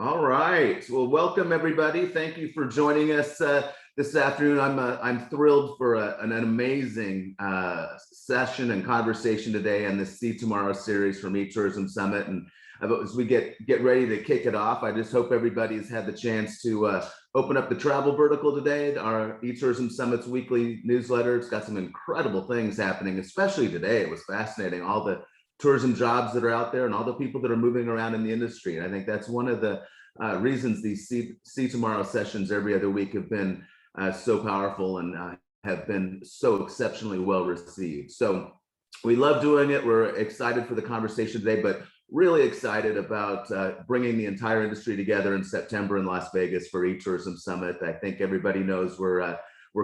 All right. Well, welcome everybody. Thank you for joining us this afternoon. I'm thrilled for an amazing session and conversation today on this See Tomorrow series from eTourism Summit. And as we get ready to kick it off, I just hope everybody's had the chance to open up the travel vertical today. Our eTourism Summit's weekly newsletter. It's got some incredible things happening, especially today. It was fascinating. All the tourism jobs that are out there and all the people that are moving around in the industry. And I think that's one of the reasons these See Tomorrow sessions every other week have been so powerful and have been so exceptionally well received. So we love doing it. We're excited for the conversation today, but really excited about bringing the entire industry together in September in Las Vegas for eTourism Summit. I think everybody knows we're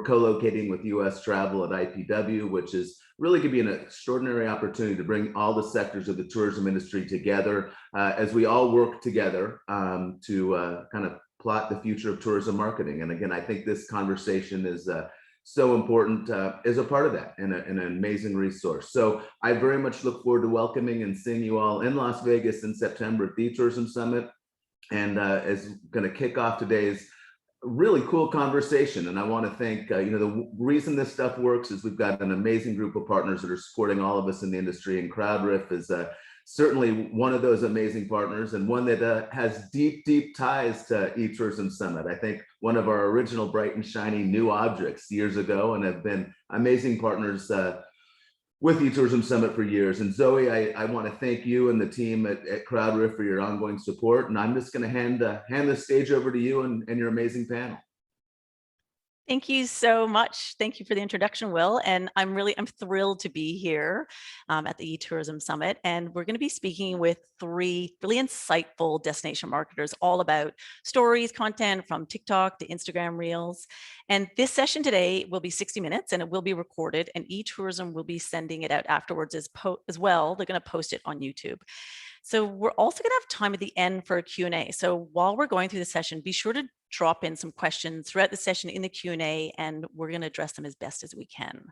co-locating with US Travel at IPW, which is really going to be an extraordinary opportunity to bring all the sectors of the tourism industry together as we all work together to kind of plot the future of tourism marketing. And again, I think this conversation is so important as a part of that and an amazing resource. So I very much look forward to welcoming and seeing you all in Las Vegas in September at the eTourism Summit. And as going to kick off today's really cool conversation. And I want to thank, the reason this stuff works is we've got an amazing group of partners that are supporting all of us in the industry, and CrowdRiff is certainly one of those amazing partners, and one that has deep ties to eTourism Summit. I think one of our original bright and shiny new objects years ago, and have been amazing partners with eTourism Summit for years. And Zoe, I want to thank you and the team at CrowdRiff for your ongoing support. And I'm just going to hand the stage over to you and your amazing panel. Thank you so much. Thank you for the introduction, Will. And I'm thrilled to be here at the eTourism Summit. And we're going to be speaking with three really insightful destination marketers all about stories, content from TikTok to Instagram Reels. And this session today will be 60 minutes and it will be recorded, and eTourism will be sending it out afterwards as well. They're going to post it on YouTube. So we're also going to have time at the end for a Q&A. So while we're going through the session, be sure to drop in some questions throughout the session in the Q&A, and we're going to address them as best as we can.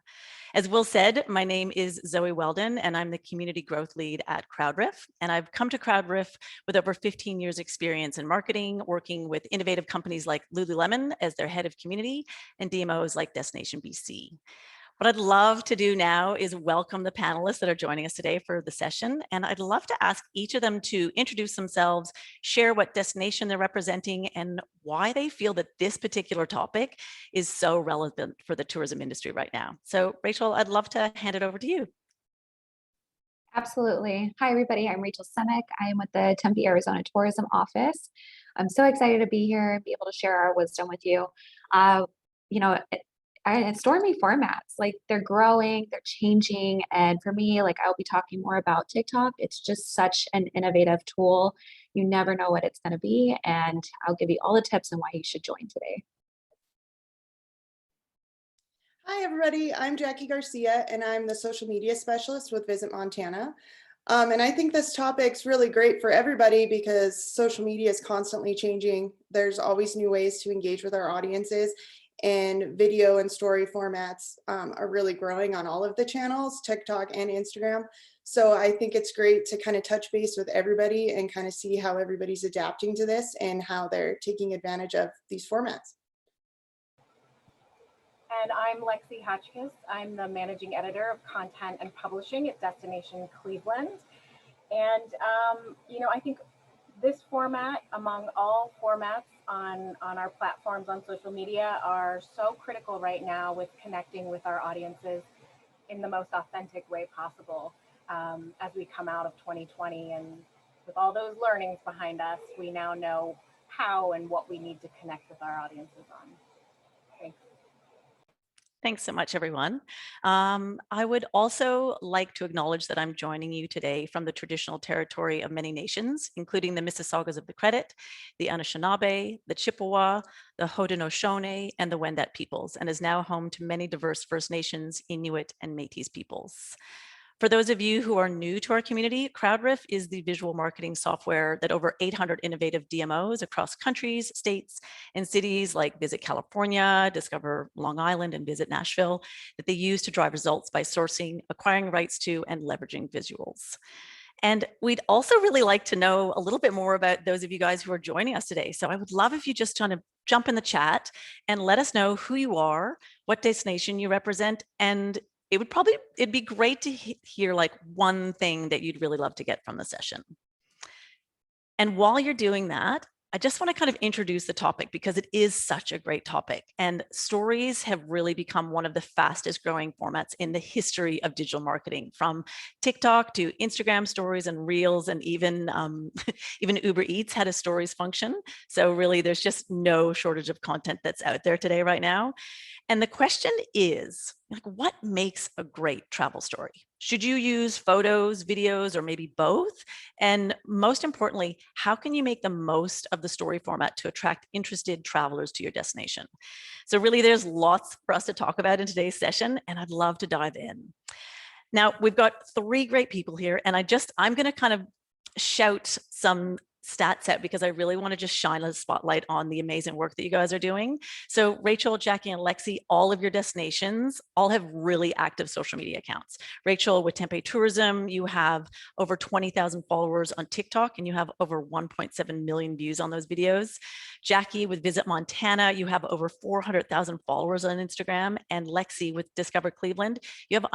As Will said, my name is Zoe Weldon, and I'm the Community Growth Lead at CrowdRiff. And I've come to CrowdRiff with over 15 years experience in marketing, working with innovative companies like Lululemon as their head of community and DMOs like Destination BC. What I'd love to do now is welcome the panelists that are joining us today for the session. And I'd love to ask each of them to introduce themselves, share what destination they're representing, and why they feel that this particular topic is so relevant for the tourism industry right now. So Rachel, I'd love to hand it over to you. Absolutely. Hi, everybody. I'm Rachel Semick. I am with the Tempe, Arizona Tourism Office. I'm so excited to be here and be able to share our wisdom with you. Stormy formats, like they're growing, they're changing. And for me, like I'll be talking more about TikTok. It's just such an innovative tool. You never know what it's going to be. And I'll give you all the tips and why you should join today. Hi, everybody. I'm Jackie Garcia, and I'm the social media specialist with Visit Montana. And I think this topic's really great for everybody because social media is constantly changing. There's always new ways to engage with our audiences. And video and story formats are really growing on all of the channels, TikTok and Instagram. So I think it's great to kind of touch base with everybody and kind of see how everybody's adapting to this and how they're taking advantage of these formats. And I'm Lexi Hotchkiss. I'm the managing editor of content and publishing at Destination Cleveland. And, I think this format, among all formats on our platforms on social media, are so critical right now with connecting with our audiences in the most authentic way possible as we come out of 2020. And with all those learnings behind us, we now know how and what we need to connect with our audiences on. Thanks. Thanks so much, everyone. I would also like to acknowledge that I'm joining you today from the traditional territory of many nations, including the Mississaugas of the Credit, the Anishinaabe, the Chippewa, the Haudenosaunee, and the Wendat peoples, and is now home to many diverse First Nations, Inuit, and Métis peoples. For those of you who are new to our community, CrowdRiff is the visual marketing software that over 800 innovative DMOs across countries, states, and cities like Visit California, Discover Long Island, and Visit Nashville, that they use to drive results by sourcing, acquiring rights to, and leveraging visuals. And we'd also really like to know a little bit more about those of you guys who are joining us today. So I would love if you just kind of jump in the chat and let us know who you are, what destination you represent, and it'd be great to hear like one thing that you'd really love to get from the session. And while you're doing that, I just want to kind of introduce the topic because it is such a great topic. And stories have really become one of the fastest growing formats in the history of digital marketing, from TikTok to Instagram stories and reels, and even Uber Eats had a stories function. So really, there's just no shortage of content that's out there today right now. And the question is, like, what makes a great travel story? Should you use photos, videos, or maybe both? And most importantly, how can you make the most of the story format to attract interested travelers to your destination? So really, there's lots for us to talk about in today's session, and I'd love to dive in. Now, we've got three great people here, and I'm going to kind of shout some stats out because I really want to just shine a spotlight on the amazing work that you guys are doing. So Rachel, Jackie, and Lexi, all of your destinations all have really active social media accounts. Rachel with Tempe Tourism, you have over 20,000 followers on TikTok, and you have over 1.7 million views on those videos. Jackie with Visit Montana, you have over 400,000 followers on Instagram. And Lexi with Discover Cleveland, you have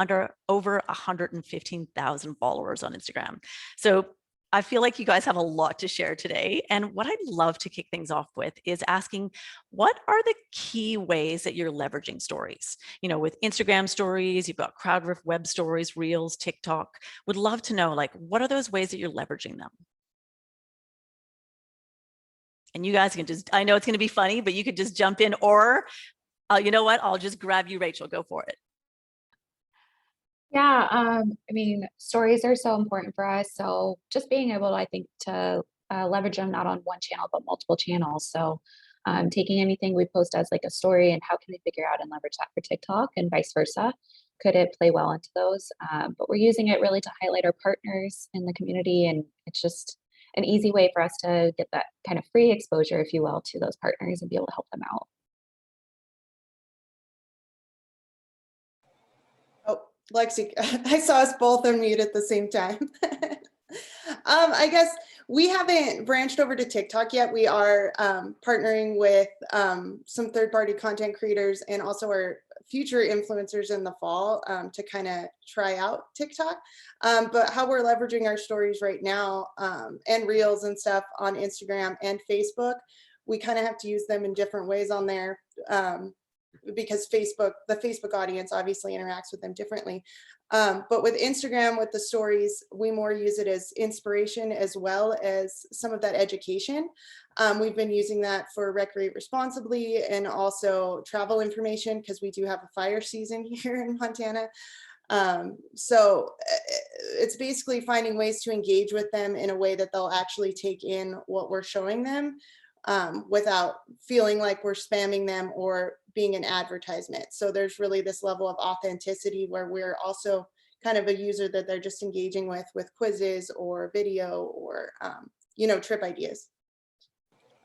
over 115,000 followers on Instagram. So I feel like you guys have a lot to share today. And what I'd love to kick things off with is asking, what are the key ways that you're leveraging stories? You know, with Instagram stories, you've got Crowdriff web stories, Reels, TikTok. Would love to know, like, what are those ways that you're leveraging them? And you guys can just, I know it's going to be funny, but you could just jump in, or you know what? I'll just grab you, Rachel. Go for it. Yeah, I mean, stories are so important for us. So just being able, I think, to leverage them not on one channel, but multiple channels. So taking anything we post as like a story and how can we figure out and leverage that for TikTok and vice versa? Could it play well into those? But we're using it really to highlight our partners in the community. And it's just an easy way for us to get that kind of free exposure, if you will, to those partners and be able to help them out. Oh, Lexi, I saw us both unmute at the same time. I guess we haven't branched over to TikTok yet. We are partnering with some third-party content creators and also our future influencers in the fall to kind of try out TikTok. But how we're leveraging our stories right now and reels and stuff on Instagram and Facebook, we kind of have to use them in different ways on there. Because the Facebook audience obviously interacts with them differently. But with Instagram, with the stories, we more use it as inspiration as well as some of that education. We've been using that for Recreate Responsibly and also travel information because we do have a fire season here in Montana. So it's basically finding ways to engage with them in a way that they'll actually take in what we're showing them without feeling like we're spamming them or being an advertisement. So there's really this level of authenticity where we're also kind of a user that they're just engaging with quizzes or video or, you know, trip ideas.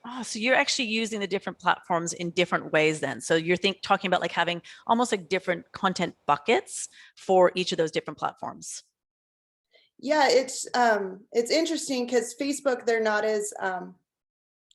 Oh, so you're actually using the different platforms in different ways then. So you're talking about like having almost like different content buckets for each of those different platforms. Yeah, it's interesting because Facebook, they're not as,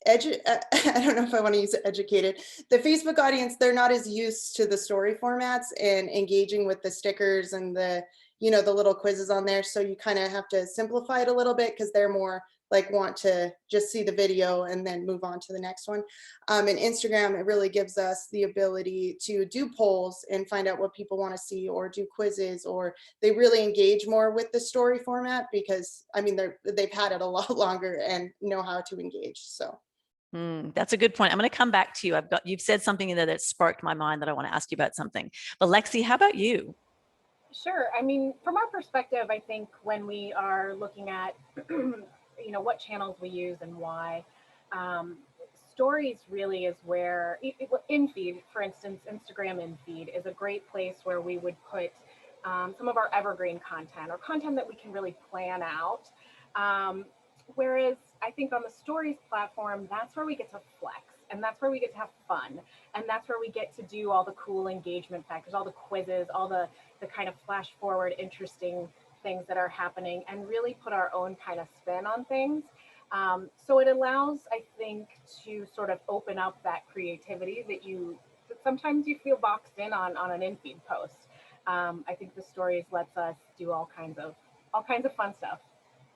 I don't know if I want to use educated. The Facebook audience, they're not as used to the story formats and engaging with the stickers and the, you know, the little quizzes on there. So you kind of have to simplify it a little bit because they're more like want to just see the video and then move on to the next one. And Instagram, it really gives us the ability to do polls and find out what people want to see, or do quizzes, or they really engage more with the story format because, I mean, they've had it a lot longer and know how to engage. So. That's a good point. I'm going to come back to you. You've said something in there that sparked my mind that I want to ask you about something. But Lexi, how about you? Sure. I mean, from our perspective, I think when we are looking at, you know, what channels we use and why, stories really is where, in feed, for instance, Instagram in feed is a great place where we would put some of our evergreen content or content that we can really plan out. Whereas I think on the stories platform, that's where we get to flex, and that's where we get to have fun, and that's where we get to do all the cool engagement factors, all the quizzes, all the kind of flash forward interesting things that are happening and really put our own kind of spin on things. So it allows, I think, to sort of open up that creativity that sometimes you feel boxed in on an in-feed post. I think the stories lets us do all kinds of fun stuff.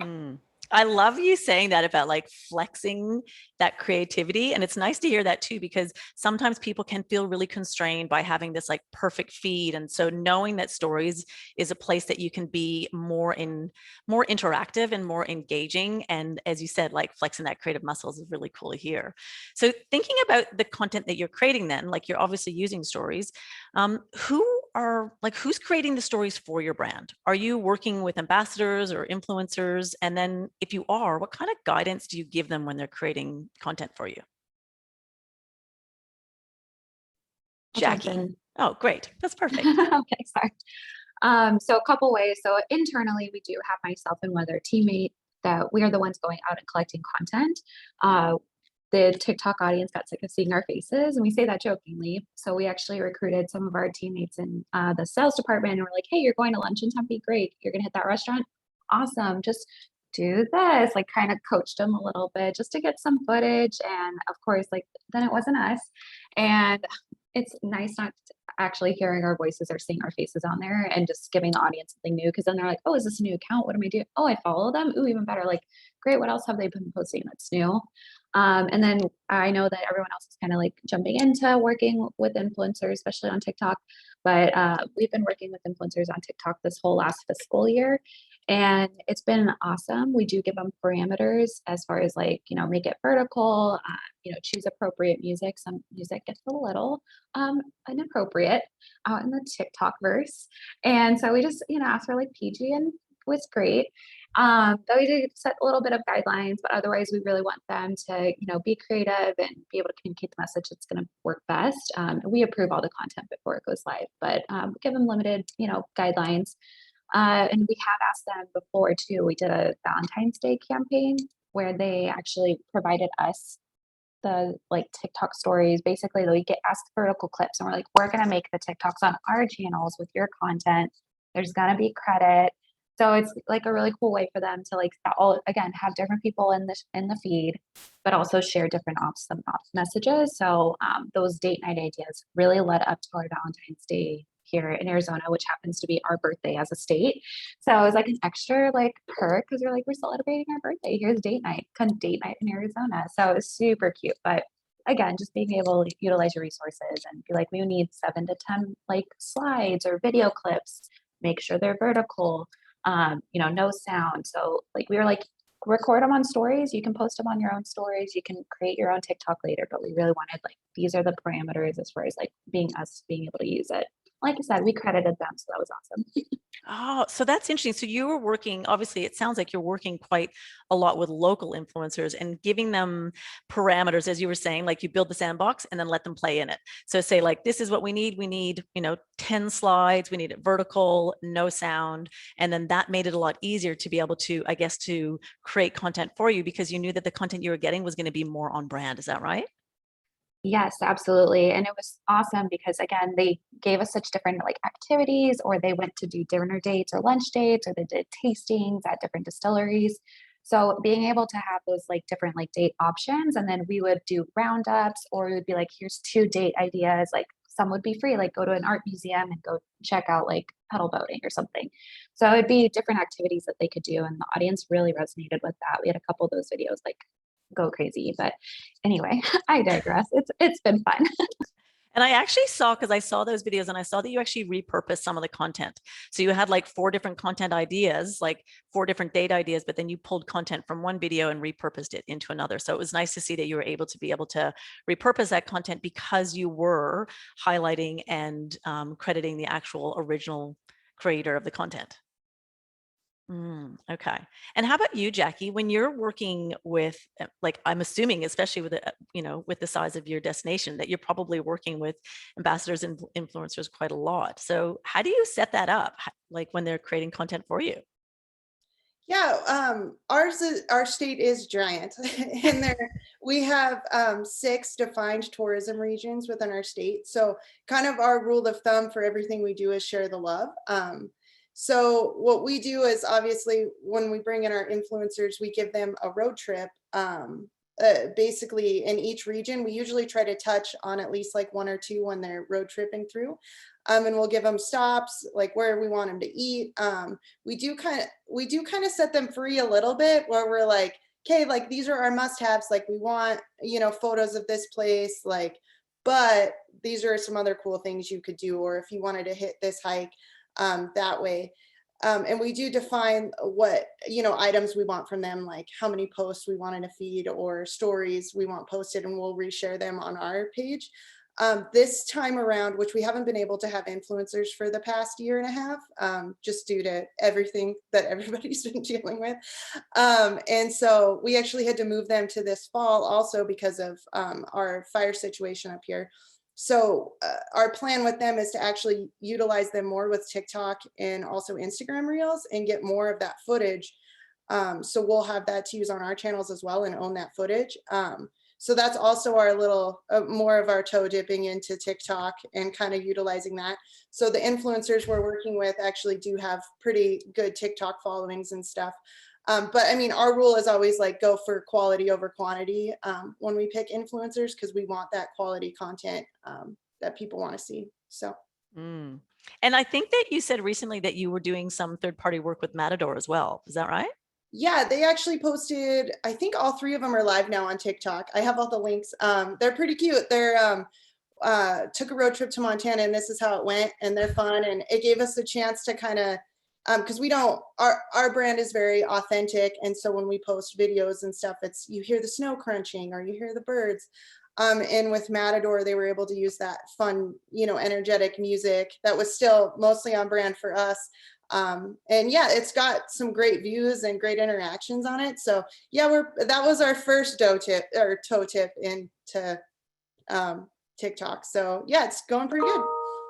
Mm. I love you saying that about like flexing that creativity. And it's nice to hear that too, because sometimes people can feel really constrained by having this like perfect feed. And so knowing that stories is a place that you can be more interactive and more engaging. And as you said, like flexing that creative muscles is really cool to hear. So thinking about the content that you're creating then, like you're obviously using stories, who's creating the stories for your brand? Are you working with ambassadors or influencers? And then if you are, what kind of guidance do you give them when they're creating content for you? I'll jump Jackie. in. Oh, great. That's perfect. Okay, sorry. So a couple ways. So internally, we do have myself and one other teammate that we are the ones going out and collecting content. The TikTok audience got sick of seeing our faces, and we say that jokingly. So we actually recruited some of our teammates in the sales department, and we're like, "Hey, you're going to lunch in Tempe? Great. You're gonna hit that restaurant? Awesome. Just do this." Like, kind of coached them a little bit just to get some footage. And of course, like then it wasn't us. And it's nice not actually hearing our voices or seeing our faces on there and just giving the audience something new, because then they're like, "Oh, is this a new account? What am I doing? Oh, I follow them. Ooh, even better. Like, great. What else have they been posting that's new?" And then I know that everyone else is kind of like jumping into working with influencers, especially on TikTok. But we've been working with influencers on TikTok this whole last fiscal year. And it's been awesome. We do give them parameters as far as like, make it vertical, choose appropriate music. Some music gets a little inappropriate out in the TikTok verse. And so we just, asked for like PG, and was great. But we did set a little bit of guidelines, but otherwise we really want them to, be creative and be able to communicate the message that's going to work best. We approve all the content before it goes live, but give them limited, guidelines. And we have asked them before too. We did a Valentine's Day campaign where they actually provided us the like TikTok stories. Basically, we get asked vertical clips, and we're like, "We're gonna make the TikToks on our channels with your content. There's gonna be credit." So it's like a really cool way for them to like all again have different people in the feed, but also share different ops messages. So those date night ideas really led up to our Valentine's Day here in Arizona, which happens to be our birthday as a state. So it was like an extra like perk because we're celebrating our birthday. Here's date night, come date night in Arizona. So it was super cute. But again, just being able to utilize your resources and be like, we need 7 to 10 like slides or video clips. Make sure they're vertical. No sound. So like we were like, record them on stories. You can post them on your own stories. You can create your own TikTok later. But we really wanted like these are the parameters as far as like being able to use it. Like I said, we credited them, so that was awesome. Oh, so that's interesting. So you were working, obviously, it sounds like you're working quite a lot with local influencers and giving them parameters, as you were saying, like you build the sandbox and then let them play in it. So say like, this is what we need. We need, 10 slides. We need it vertical, no sound. And then that made it a lot easier to be able to, I guess, to create content for you because you knew that the content you were getting was going to be more on brand. Is that right? Yes, absolutely. And it was awesome because again, they gave us such different like activities, or they went to do dinner dates or lunch dates, or they did tastings at different distilleries. So being able to have those like different like date options, and then we would do roundups, or we would be like, here's 2 date ideas. Like some would be free, like go to an art museum and go check out like pedal boating or something. So it'd be different activities that they could do. And the audience really resonated with that. We had a couple of those videos like go crazy. But anyway, I digress. It's been fun. And I actually saw, because I saw those videos and I saw that you actually repurposed some of the content. So you had like 4 different content ideas, like 4 different date ideas, but then you pulled content from one video and repurposed it into another. So it was nice to see that you were able to repurpose that content because you were highlighting and crediting the actual original creator of the content. Okay. And how about you, Jackie, when you're working with, like, I'm assuming, especially with with the size of your destination, that you're probably working with ambassadors and influencers quite a lot. So how do you set that up? Like when they're creating content for you? Yeah, our state is giant, and we have 6 defined tourism regions within our state. So kind of our rule of thumb for everything we do is share the love. So what we do is obviously when we bring in our influencers, we give them a road trip. Basically in each region, we usually try to touch on at least like one or two when they're road tripping through. And we'll give them stops, like where we want them to eat. We do kind of set them free a little bit where we're like, okay, like these are our must-haves. Like we want, photos of this place, like, but these are some other cool things you could do, or if you wanted to hit this hike that way. And we do define what, items we want from them, like how many posts we want in a feed or stories we want posted, and we'll reshare them on our page. This time around, which we haven't been able to have influencers for the past year and a half, just due to everything that everybody's been dealing with. And so we actually had to move them to this fall also because of our fire situation up here. So our plan with them is to actually utilize them more with TikTok and also Instagram Reels and get more of that footage. So we'll have that to use on our channels as well and own that footage. So that's also our little more of our toe dipping into TikTok and kind of utilizing that. So the influencers we're working with actually do have pretty good TikTok followings and stuff. But I mean, our rule is always like go for quality over quantity when we pick influencers, because we want that quality content that people want to see. So. And I think that you said recently that you were doing some third-party work with Matador as well. Is that right? Yeah, they actually posted, I think all three of them are live now on TikTok. I have all the links. They're pretty cute. They're took a road trip to Montana, and this is how it went, and they're fun. And it gave us a chance to kind of, because we don't, our brand is very authentic. And so when we post videos and stuff, it's, you hear the snow crunching or you hear the birds. And with Matador, they were able to use that fun, energetic music that was still mostly on brand for us. And yeah, it's got some great views and great interactions on it. So yeah, that was our first toe tip into TikTok. So yeah, it's going pretty good.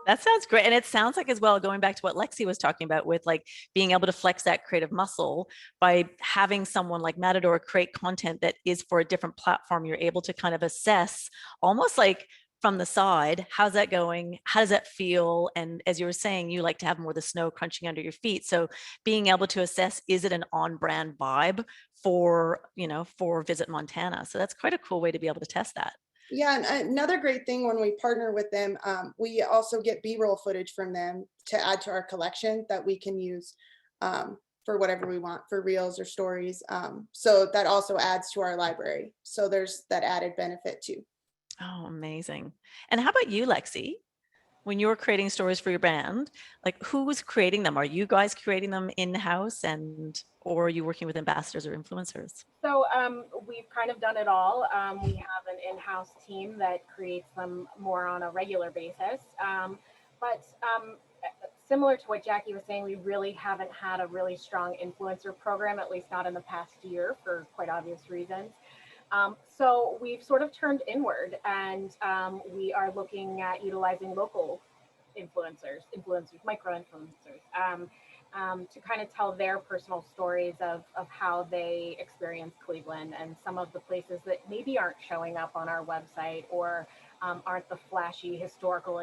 That sounds great. And it sounds like as well, going back to what Lexi was talking about with like being able to flex that creative muscle by having someone like Matador create content that is for a different platform, you're able to kind of assess almost like from the side, how's that going? How does that feel? And as you were saying, you like to have more of the snow crunching under your feet. So being able to assess, is it an on-brand vibe for Visit Montana? So that's quite a cool way to be able to test that. Yeah, and another great thing when we partner with them, we also get B-roll footage from them to add to our collection that we can use for whatever we want, for reels or stories. So that also adds to our library. So there's that added benefit too. Oh, amazing. And how about you, Lexi? When you're creating stories for your brand, like who was creating them? Are you guys creating them in-house or are you working with ambassadors or influencers? So we've kind of done it all. We have an in-house team that creates them more on a regular basis. But similar to what Jackie was saying, we really haven't had a really strong influencer program, at least not in the past year for quite obvious reasons. So we've sort of turned inward, and we are looking at utilizing local influencers, micro-influencers, to kind of tell their personal stories of how they experience Cleveland and some of the places that maybe aren't showing up on our website or aren't the flashy historical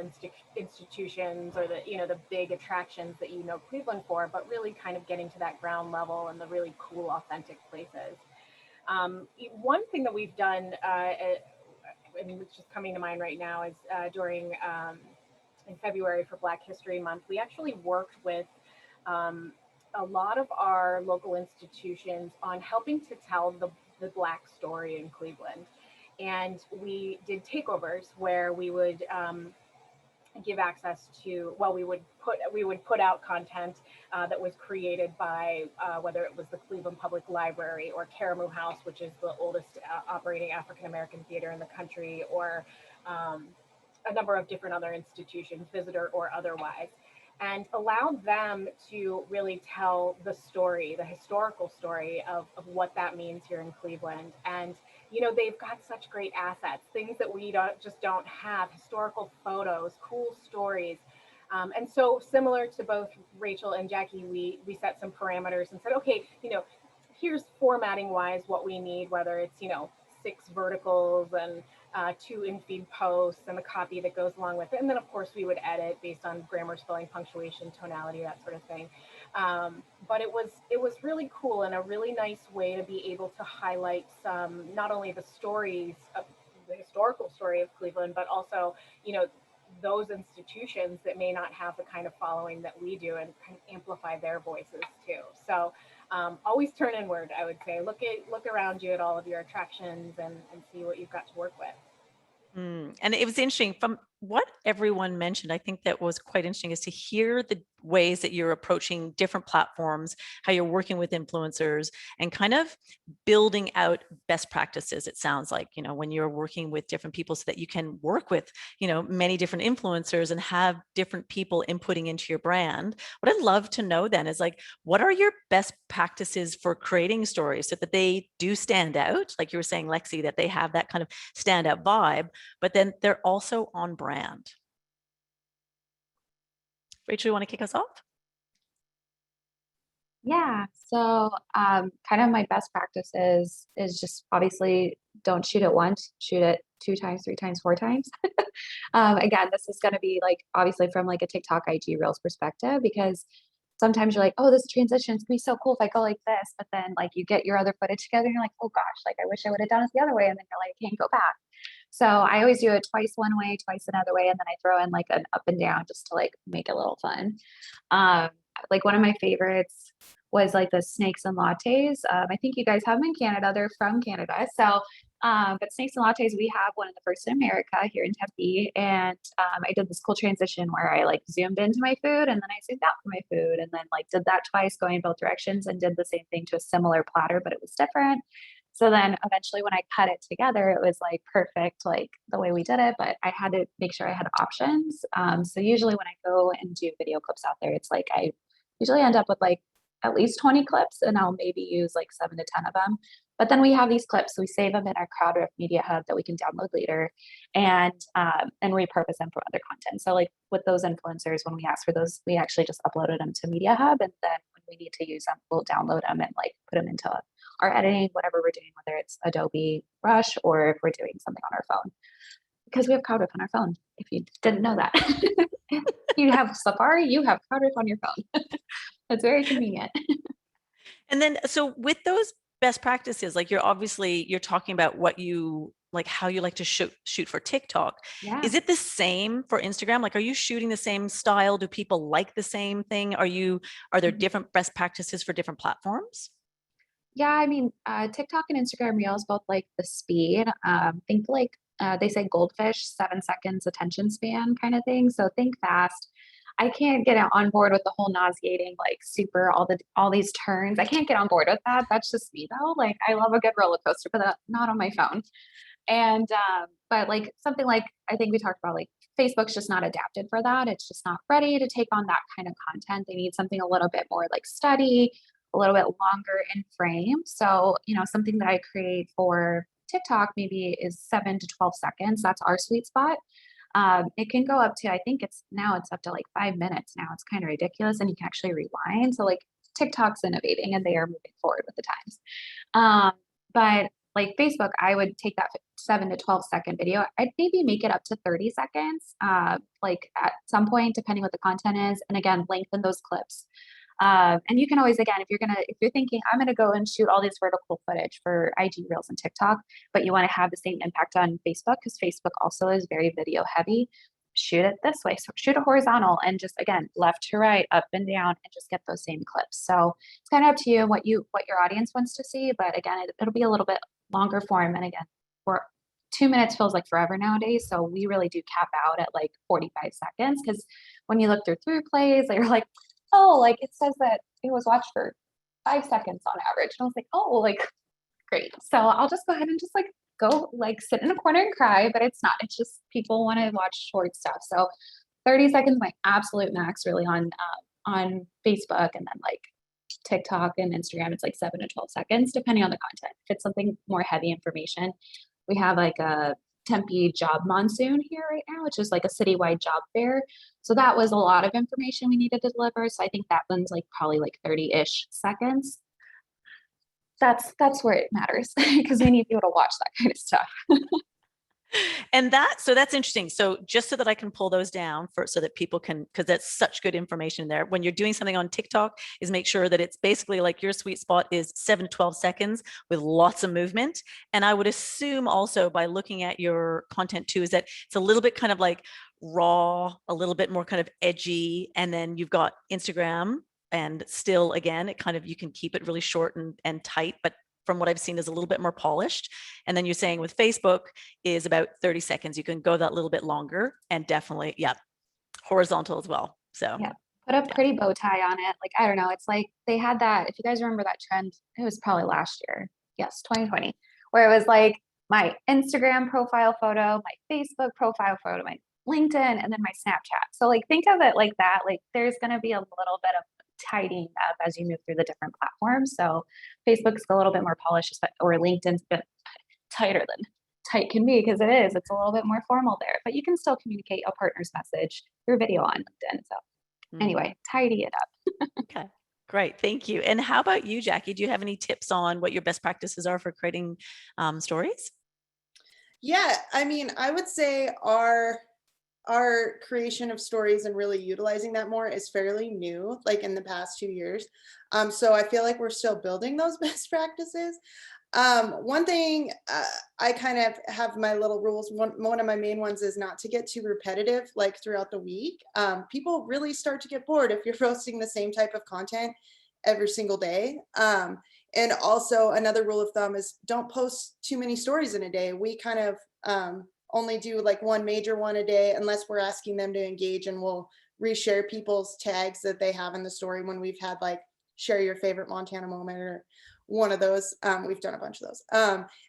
institutions or the big attractions that Cleveland for, but really kind of getting to that ground level and the really cool, authentic places. One thing that we've done, and which is coming to mind right now, is during in February for Black History Month, we actually worked with a lot of our local institutions on helping to tell the Black story in Cleveland. And we did takeovers where we would give access to, we would put out content that was created by whether it was the Cleveland Public Library or Karamu House, which is the oldest operating African-American theater in the country, or a number of different other institutions, visitor or otherwise, and allowed them to really tell the story, the historical story of what that means here in Cleveland. And they've got such great assets, things that we don't have, historical photos, cool stories. And so similar to both Rachel and Jackie, we set some parameters and said, okay, here's formatting wise what we need, whether it's, 6 verticals and 2 in-feed posts and the copy that goes along with it. And then of course we would edit based on grammar, spelling, punctuation, tonality, that sort of thing. But it was really cool and a really nice way to be able to highlight some, not only the stories of the historical story of Cleveland, but also, you know, those institutions that may not have the kind of following that we do and kind of amplify their voices too. So always turn inward, I would say. Look around you at all of your attractions and see what you've got to work with. And it was interesting from what everyone mentioned. I think that was quite interesting is to hear the ways that you're approaching different platforms, how you're working with influencers and kind of building out best practices. It sounds like, you know, when you're working with different people so that you can work with, you know, many different influencers and have different people inputting into your brand. What I'd love to know then is like, what are your best practices for creating stories so that they do stand out? Like you were saying, Lexi, that they have that kind of standout vibe, but then they're also on brand. Rachel, you want to kick us off? Yeah, so kind of my best practices is just obviously don't shoot it once, shoot it 2 times, 3 times, 4 times. Again, this is going to be like obviously from like a TikTok IG Reels perspective, because sometimes you're like, oh, this transition is gonna be so cool if I go like this, but then like you get your other footage together and you're like, oh gosh, like I wish I would have done it the other way, and then you're like, I can't go back. So I always do it twice one way, twice another way, and then I throw in like an up and down just to like make it a little fun. Um, like one of my favorites was like the snakes and lattes. I think you guys have them in Canada. They're from Canada. So, but snakes and lattes, we have one of the first in America here in Tempe. And I did this cool transition where I like zoomed into my food and then I zoomed out for my food and then like did that twice going in both directions and did the same thing to a similar platter, but it was different. So then eventually when I cut it together, it was like perfect, like the way we did it, but I had to make sure I had options. So usually when I go and do video clips out there, it's like I usually end up with like at least 20 clips and I'll maybe use like 7 to 10 of them. But then we have these clips, so we save them in our CrowdRiff Media Hub that we can download later and repurpose them for other content. So like with those influencers, when we ask for those, we actually just uploaded them to Media Hub, and then when we need to use them, we'll download them and like put them into our editing, whatever we're doing, whether it's Adobe Rush or if we're doing something on our phone, because we have CrowdRiff on our phone. If you didn't know that, you have Safari, you have CrowdRiff on your phone. It's very convenient. And then, so with those best practices, like you're talking about what you like, how you like to shoot for TikTok. Yeah. Is it the same for Instagram? Like, are you shooting the same style? Do people like the same thing? Are there different best practices for different platforms? Yeah, I mean, TikTok and Instagram Reels both like the speed. Think like they say goldfish, 7 seconds attention span kind of thing. So think fast. I can't get on board with the whole nauseating, like super all these turns. I can't get on board with that. That's just me though. Like I love a good roller coaster, but not on my phone. And but like something like I think we talked about, like Facebook's just not adapted for that. It's just not ready to take on that kind of content. They need something a little bit more like steady, a little bit longer in frame. So, you know, something that I create for TikTok maybe is 7 to 12 seconds. That's our sweet spot. It can go up to, I think it's up to like 5 minutes now. It's kind of ridiculous, and you can actually rewind. So like TikTok's innovating and they are moving forward with the times. But like Facebook, I would take that 7 to 12 second video. I'd maybe make it up to 30 seconds, like at some point, depending what the content is. And again, lengthen those clips. And you can always, again, if you're thinking, I'm going to go and shoot all this vertical footage for IG Reels and TikTok, but you want to have the same impact on Facebook, because Facebook also is very video heavy, shoot it this way. So shoot a horizontal and just, again, left to right, up and down, and just get those same clips. So it's kind of up to you what your audience wants to see. But again, it'll be a little bit longer form. And again, for 2 minutes feels like forever nowadays. So we really do cap out at like 45 seconds. Because when you look through plays, you're like, oh, like it says that it was watched for 5 seconds on average. And I was like, oh, like great. So I'll just go ahead and just like go like sit in a corner and cry, but it's not. It's just people want to watch short stuff. So 30 seconds, my absolute max really on Facebook, and then like TikTok and Instagram, it's like 7 to 12 seconds, depending on the content. If it's something more heavy information, we have like a Tempe job monsoon here right now, which is like a citywide job fair. So that was a lot of information we needed to deliver. So I think that one's like probably like 30-ish seconds. that's where it matters because we need people to watch that kind of stuff. And so that's interesting. So just so that I can pull those down so that people can, because that's such good information there. When you're doing something on TikTok, is make sure that it's basically like your sweet spot is 7 to 12 seconds with lots of movement. And I would assume also by looking at your content too, is that it's a little bit kind of like raw, a little bit more kind of edgy. And then you've got Instagram, and still, again, it kind of, you can keep it really short and tight, but from what I've seen is a little bit more polished. And then you're saying with Facebook is about 30 seconds. You can go that little bit longer, and definitely, yeah, horizontal as well. So yeah, put a pretty bow tie on it. Like, I don't know. It's like they had that, if you guys remember that trend, it was probably last year. Yes, 2020, where it was like my Instagram profile photo, my Facebook profile photo, my LinkedIn, and then my Snapchat. So like, think of it like that. Like there's going to be a little bit of tidying up as you move through the different platforms. So Facebook's a little bit more polished, or LinkedIn's a bit tighter than tight can be, because it's a little bit more formal there, but you can still communicate a partner's message through video on LinkedIn. So anyway, tidy it up. Okay, great. Thank you. And how about you, Jackie? Do you have any tips on what your best practices are for creating stories? Yeah, I mean, I would say our creation of stories and really utilizing that more is fairly new, like in the past 2 years. So I feel like we're still building those best practices. One thing I kind of have my little rules. One of my main ones is not to get too repetitive, like throughout the week. People really start to get bored if you're posting the same type of content every single day. And also another rule of thumb is don't post too many stories in a day. We kind of only do like one major one a day, unless we're asking them to engage, and we'll reshare people's tags that they have in the story when we've had like share your favorite Montana moment or one of those. We've done a bunch of those.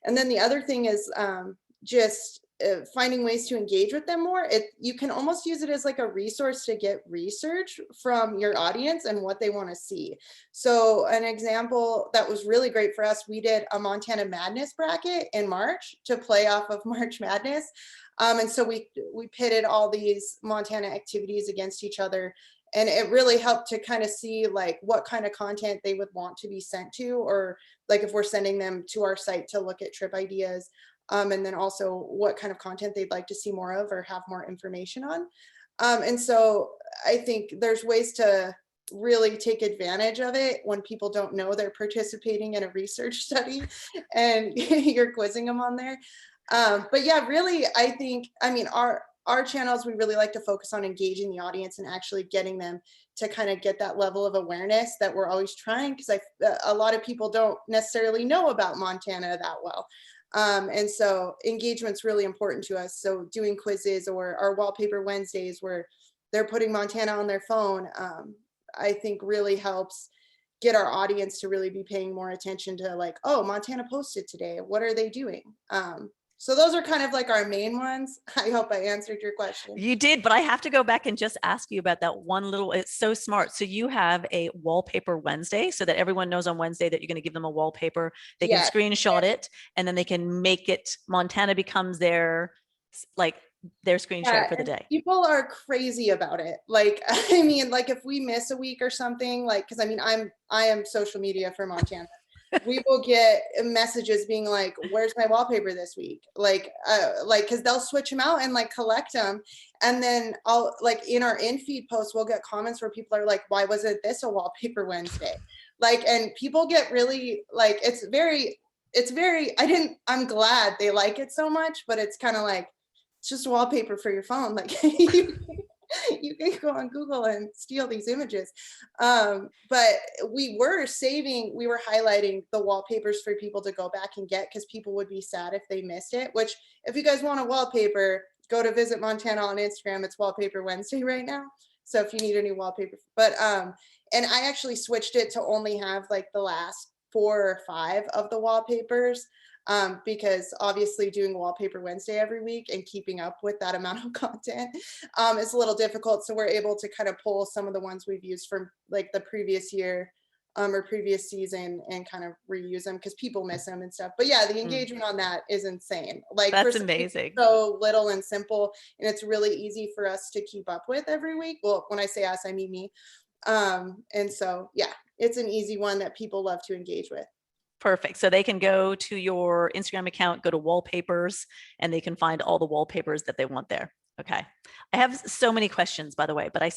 And then the other thing is just finding ways to engage with them more. You can almost use it as like a resource to get research from your audience and what they want to see. So an example that was really great for us, we did a Montana Madness bracket in March to play off of March Madness. And so we pitted all these Montana activities against each other. And it really helped to kind of see like what kind of content they would want to be sent to, or like if we're sending them to our site to look at trip ideas. And then also what kind of content they'd like to see more of or have more information on. And so I think there's ways to really take advantage of it when people don't know they're participating in a research study and you're quizzing them on there. But yeah, really, I mean, our channels, we really like to focus on engaging the audience and actually getting them to kind of get that level of awareness that we're always trying, because a lot of people don't necessarily know about Montana that well. And so engagement's really important to us. So doing quizzes or our Wallpaper Wednesdays where they're putting Montana on their phone, I think really helps get our audience to really be paying more attention to like, oh, Montana posted today. What are they doing? So those are kind of like our main ones. I hope I answered your question. You did, but I have to go back and just ask you about that one little, it's so smart. So you have a Wallpaper Wednesday so that everyone knows on Wednesday that you're going to give them a wallpaper. They can screenshot it, and then they can make it, Montana becomes their screenshot for the day. People are crazy about it. Like, I mean, like if we miss a week or something, like, cause I mean, I am social media for Montana. We will get messages being like, where's my wallpaper this week? Like, cause they'll switch them out and like collect them. And then I'll like in our in-feed posts, we'll get comments where people are like, why wasn't this a Wallpaper Wednesday? Like, and people get really like, I'm glad they like it so much, but it's kind of like, it's just wallpaper for your phone. Like you can go on Google and steal these images. But we were highlighting the wallpapers for people to go back and get, because people would be sad if they missed it, which if you guys want a wallpaper, go to Visit Montana on Instagram. It's Wallpaper Wednesday right now. So if you need a new wallpaper, but, and I actually switched it to only have like the last 4 or 5 of the wallpapers. Because obviously doing Wallpaper Wednesday every week and keeping up with that amount of content is a little difficult. So we're able to kind of pull some of the ones we've used from like the previous year or previous season and kind of reuse them because people miss them and stuff. But yeah, the engagement on that is insane. Like that's amazing. So little and simple, and it's really easy for us to keep up with every week. Well, when I say us, I mean me. And so yeah, it's an easy one that people love to engage with. Perfect. So they can go to your Instagram account, go to wallpapers, and they can find all the wallpapers that they want there. Okay. I have so many questions, by the way, but I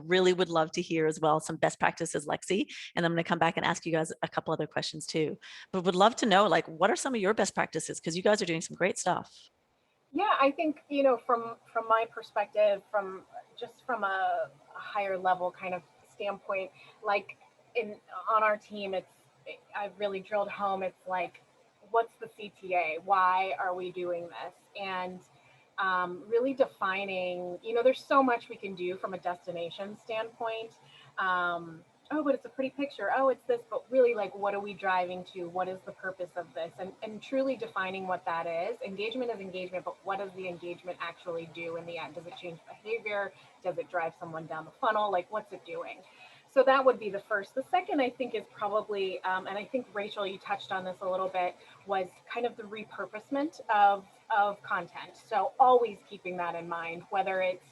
really would love to hear as well some best practices, Lexi, and I'm going to come back and ask you guys a couple other questions too. But would love to know, like, what are some of your best practices? Because you guys are doing some great stuff. Yeah, I think, you know, from my perspective, from a higher level kind of standpoint, like in on our team, I've really drilled home. It's like, what's the CTA? Why are we doing this? And really defining, you know, there's so much we can do from a destination standpoint. Um, oh, but it's a pretty picture. Oh, it's this, but really, like, what are we driving to? What is the purpose of this? And truly defining what that is. Engagement is engagement, but what does the engagement actually do in the end? Does it change behavior? Does it drive someone down the funnel? Like, what's it doing? So that would be the first. The second, I think, is probably, and I think Rachel, you touched on this a little bit, was kind of the repurposement of content. So always keeping that in mind, whether it's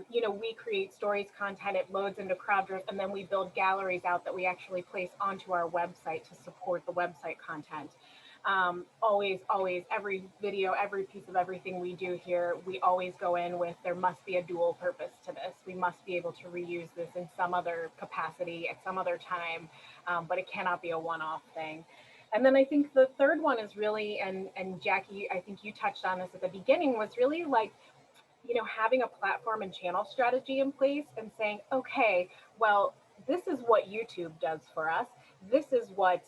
you know, we create stories content, it loads into CrowdDrift, and then we build galleries out that we actually place onto our website to support the website content. Always, every video, every piece of everything we do here, we always go in with, there must be a dual purpose to this. We must be able to reuse this in some other capacity at some other time, but it cannot be a one-off thing. And then I think the third one is really, and Jackie, I think you touched on this at the beginning, was really like, you know, having a platform and channel strategy in place and saying, okay, well, this is what YouTube does for us. This is what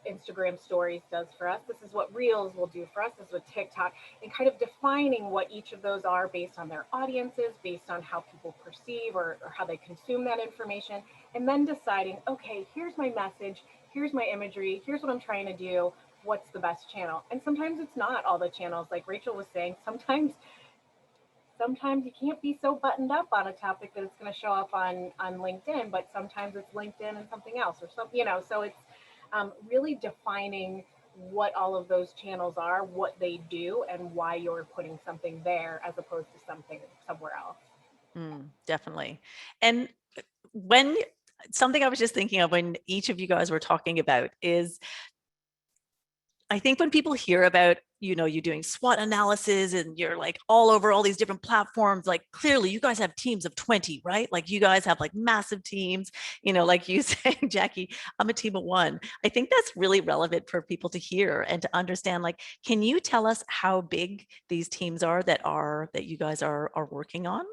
Instagram stories does for us. This is what Reels will do for us. This is what TikTok, and kind of defining what each of those are based on their audiences, based on how people perceive or how they consume that information. And then deciding, okay, here's my message. Here's my imagery. Here's what I'm trying to do. What's the best channel? And sometimes it's not all the channels. Like Rachel was saying, sometimes you can't be so buttoned up on a topic that it's going to show up on LinkedIn, but sometimes it's LinkedIn and something else or something, you know, so it's really defining what all of those channels are, what they do, and why you're putting something there as opposed to something somewhere else. Definitely. And when something I was just thinking of when each of you guys were talking about is, I think when people hear about, you know, you doing SWOT analysis and you're like all over all these different platforms, like clearly you guys have teams of 20, right? Like you guys have like massive teams, you know, like you saying, Jackie, I'm a team of one. I think that's really relevant for people to hear and to understand, like, can you tell us how big these teams are that you guys are working on?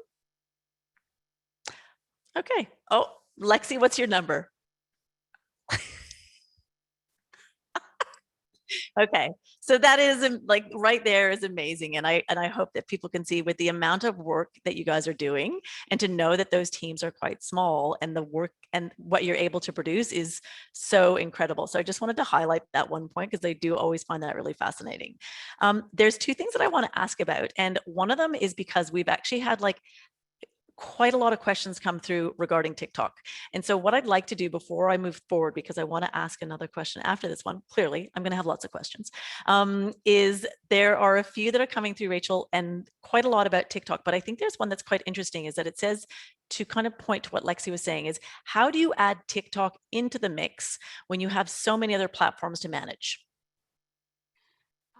Okay. Oh, Lexi, what's your number? Okay, so that is like right there is amazing, and I hope that people can see with the amount of work that you guys are doing, and to know that those teams are quite small, and the work and what you're able to produce is so incredible. So I just wanted to highlight that one point because I do always find that really fascinating. There's two things that I want to ask about, and one of them is because we've actually had like quite a lot of questions come through regarding TikTok. And so what I'd like to do before I move forward, because I want to ask another question after this one, clearly I'm going to have lots of questions, is there are a few that are coming through, Rachel, and quite a lot about TikTok, but I think there's one that's quite interesting, is that it says, to kind of point to what Lexi was saying, is how do you add TikTok into the mix when you have so many other platforms to manage?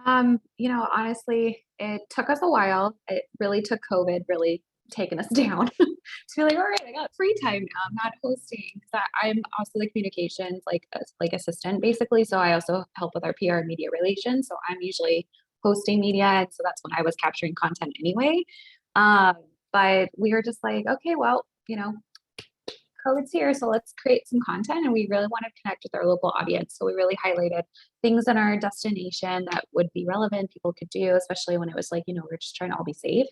You know, honestly, it took us a while. It really took COVID really taking us down to be like, all right, I got free time now. I'm not hosting because I'm also the communications like assistant basically. So I also help with our PR and media relations. So I'm usually hosting media, and so that's when I was capturing content anyway. But we were just like, okay, well, you know, COVID's here, so let's create some content. And we really want to connect with our local audience. So we really highlighted things in our destination that would be relevant, people could do, especially when it was like, you know, we're just trying to all be safe.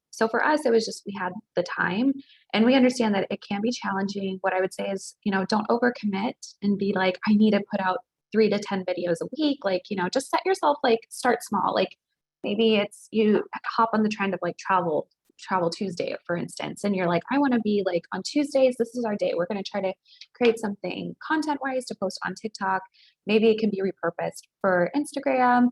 So for us, it was just, we had the time, and we understand that it can be challenging. What I would say is, you know, don't overcommit and be like, I need to put out 3 to 10 videos a week. Like, you know, just set yourself, like, start small. Like maybe it's you hop on the trend of like travel Tuesday, for instance, and you're like, I want to be like on Tuesdays, this is our day. We're going to try to create something content wise to post on TikTok. Maybe it can be repurposed for Instagram,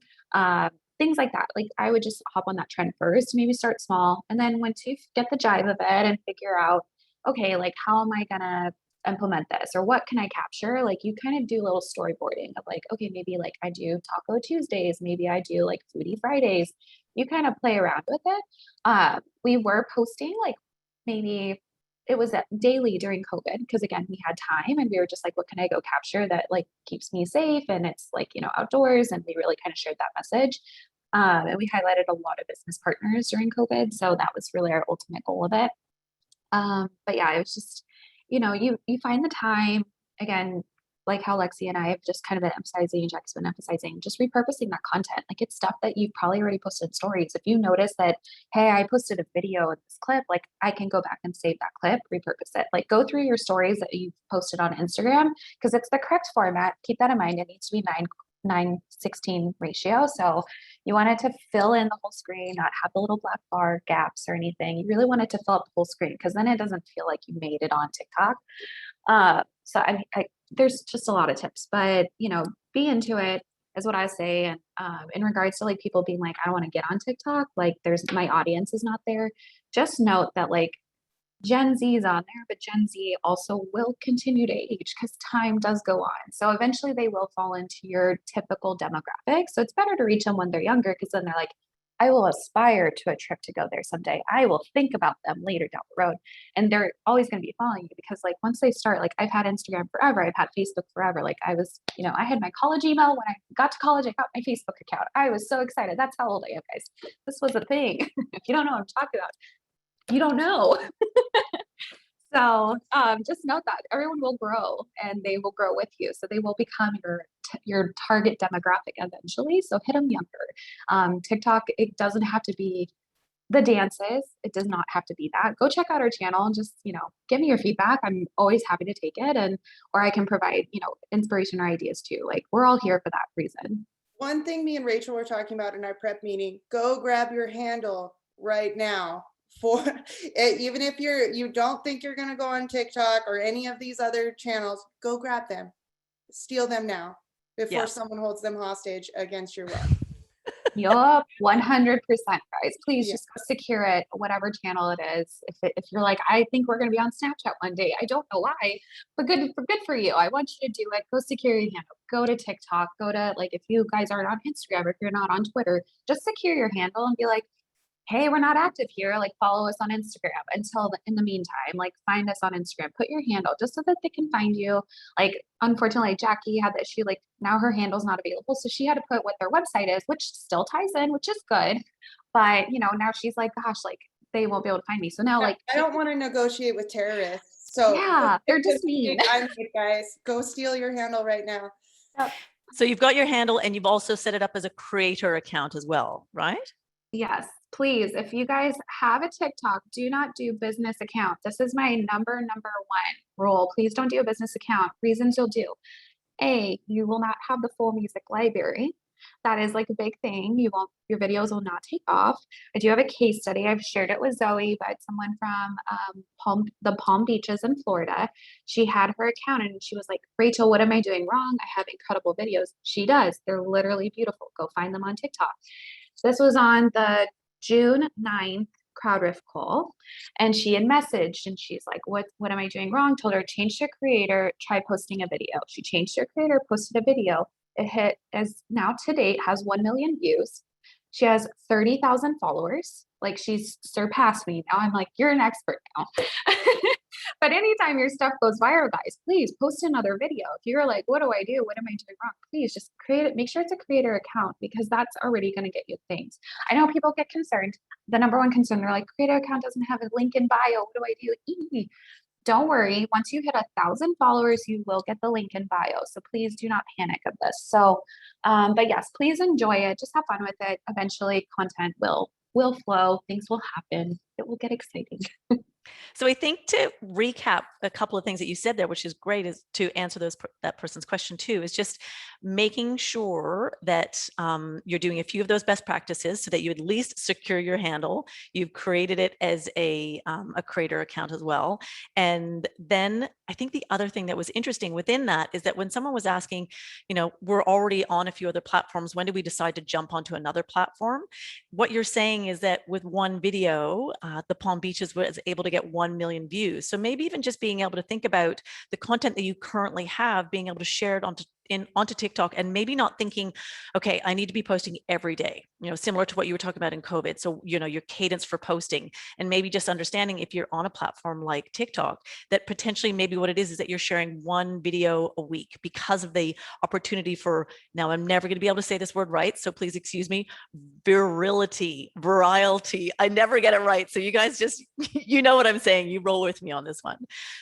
things like that. Like I would just hop on that trend first, maybe start small. And then once you get the jive of it and figure out, okay, like how am I going to implement this, or what can I capture? Like you kind of do a little storyboarding of like, okay, maybe like I do Taco Tuesdays, maybe I do like Foodie Fridays. You kind of play around with it. We were posting like maybe it was daily during COVID because again, we had time and we were just like, what can I go capture that like keeps me safe and it's like, you know, outdoors, and we really kind of shared that message. And we highlighted a lot of business partners during COVID. So that was really our ultimate goal of it. But yeah, it was just, you know, you find the time again, like how Lexi and I have just kind of been emphasizing, Jack's been emphasizing, just repurposing that content. Like it's stuff that you've probably already posted in stories. If you notice that, hey, I posted a video of this clip, like I can go back and save that clip, repurpose it. Like go through your stories that you've posted on Instagram because it's the correct format. Keep that in mind. It needs to be 9:16 ratio. So you want it to fill in the whole screen, not have the little black bar gaps or anything. You really want it to fill up the whole screen because then it doesn't feel like you made it on TikTok. So I there's just a lot of tips, but you know, be into it is what I say. And in regards to like people being like, I don't want to get on TikTok, like there's my audience is not there. Just note that like Gen Z is on there, but Gen Z also will continue to age because time does go on. So eventually they will fall into your typical demographic. So it's better to reach them when they're younger because then they're like, I will aspire to a trip to go there someday. I will think about them later down the road. And they're always going to be following you because like once they start, like I've had Instagram forever, I've had Facebook forever. Like I was, you know, I had my college email when I got to college, I got my Facebook account. I was so excited. That's how old I am, guys. This was a thing. If you don't know what I'm talking about, you don't know. So just note that everyone will grow and they will grow with you. So they will become your target demographic eventually. So hit them younger. TikTok, it doesn't have to be the dances. It does not have to be that. Go check out our channel and just, you know, give me your feedback. I'm always happy to take it. Or I can provide, you know, inspiration or ideas too. Like we're all here for that reason. One thing me and Rachel were talking about in our prep meeting, go grab your handle right now. For even if you don't think you're going to go on TikTok or any of these other channels, go grab them, steal them now before someone holds them hostage against your will. Yup, 100%, guys. Please just go secure it, whatever channel it is. If you're like, I think we're going to be on Snapchat one day, I don't know why, but good for you. I want you to do it. Go secure your handle. Go to TikTok. Go to like if you guys aren't on Instagram, if you're not on Twitter, just secure your handle and be like, hey, we're not active here. Like follow us on Instagram in the meantime, like find us on Instagram, put your handle just so that they can find you. Like, unfortunately, Jackie had that like now her handle's not available. So she had to put what their website is, which still ties in, which is good. But, you know, now she's like, gosh, like they won't be able to find me. So now like, I don't want to negotiate with terrorists. So yeah, they're just mean. Guys, go steal your handle right now. Yep. So you've got your handle and you've also set it up as a creator account as well, right? Yes, please. If you guys have a TikTok, do not do business account. This is my number one rule. Please don't do a business account. Reasons you'll do. A, you will not have the full music library. That is like a big thing. Your videos will not take off. I do have a case study. I've shared it with Zoe, but someone from the Palm Beaches in Florida. She had her account and she was like, Rachel, what am I doing wrong? I have incredible videos. She does. They're literally beautiful. Go find them on TikTok. This was on the June 9th CrowdRiff call, and she had messaged and she's like, what am I doing wrong? Told her change to creator, try posting a video. She changed her creator, posted a video. It hit as now to date has 1 million views. She has 30,000 followers. Like she's surpassed me. Now I'm like, you're an expert now. But anytime your stuff goes viral, guys, please post another video. If you're like, what do I do? What am I doing wrong? Please just create it. Make sure it's a creator account because that's already going to get you things. I know people get concerned. The number one concern, they're like, creator account doesn't have a link in bio. What do I do? Don't worry. Once you hit 1,000 followers, you will get the link in bio. So please do not panic of this. So, but yes, please enjoy it. Just have fun with it. Eventually content will flow. Things will happen. It will get exciting. So I think to recap a couple of things that you said there, which is great, is to answer that person's question too, is just making sure that you're doing a few of those best practices so that you at least secure your handle. You've created it as a creator account as well. And then I think the other thing that was interesting within that is that when someone was asking, we're already on a few other platforms, when did we decide to jump onto another platform? What you're saying is that with one video, the Palm Beaches was able to get 1 million views. So maybe even just being able to think about the content that you currently have, being able to share it onto TikTok, and maybe not thinking, okay, I need to be posting every day, similar to what you were talking about in COVID. So, your cadence for posting, and maybe just understanding if you're on a platform like TikTok, that potentially maybe what it is that you're sharing one video a week because of the opportunity for, now I'm never going to be able to say this word right, so please excuse me, virality. I never get it right. So you guys just, you know what I'm saying, you roll with me on this one.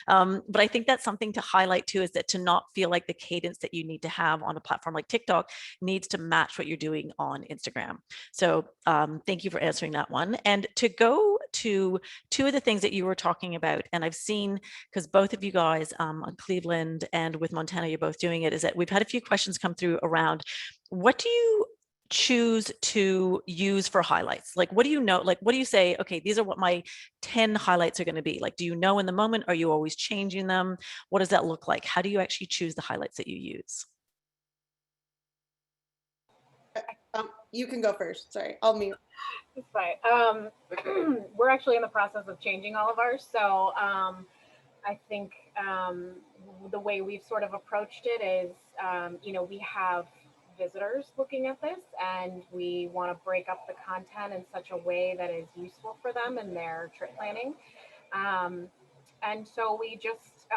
But I think that's something to highlight too, is that to not feel like the cadence that you need to have on a platform like TikTok needs to match what you're doing on Instagram. So thank you for answering that one. And to go to two of the things that you were talking about, and I've seen, because both of you guys on Cleveland and with Montana, you're both doing it, is that we've had a few questions come through around what do you choose to use for highlights? Like, what do you know? Like, what do you say? Okay, these are what my 10 highlights are going to be. Like, do you know in the moment? Are you always changing them? What does that look like? How do you actually choose the highlights that you use? You can go first. Sorry, I'll mute. It's fine. We're actually in the process of changing all of ours. So I think the way we've sort of approached it is, we have visitors looking at this, and we want to break up the content in such a way that is useful for them in their trip planning. And so we just,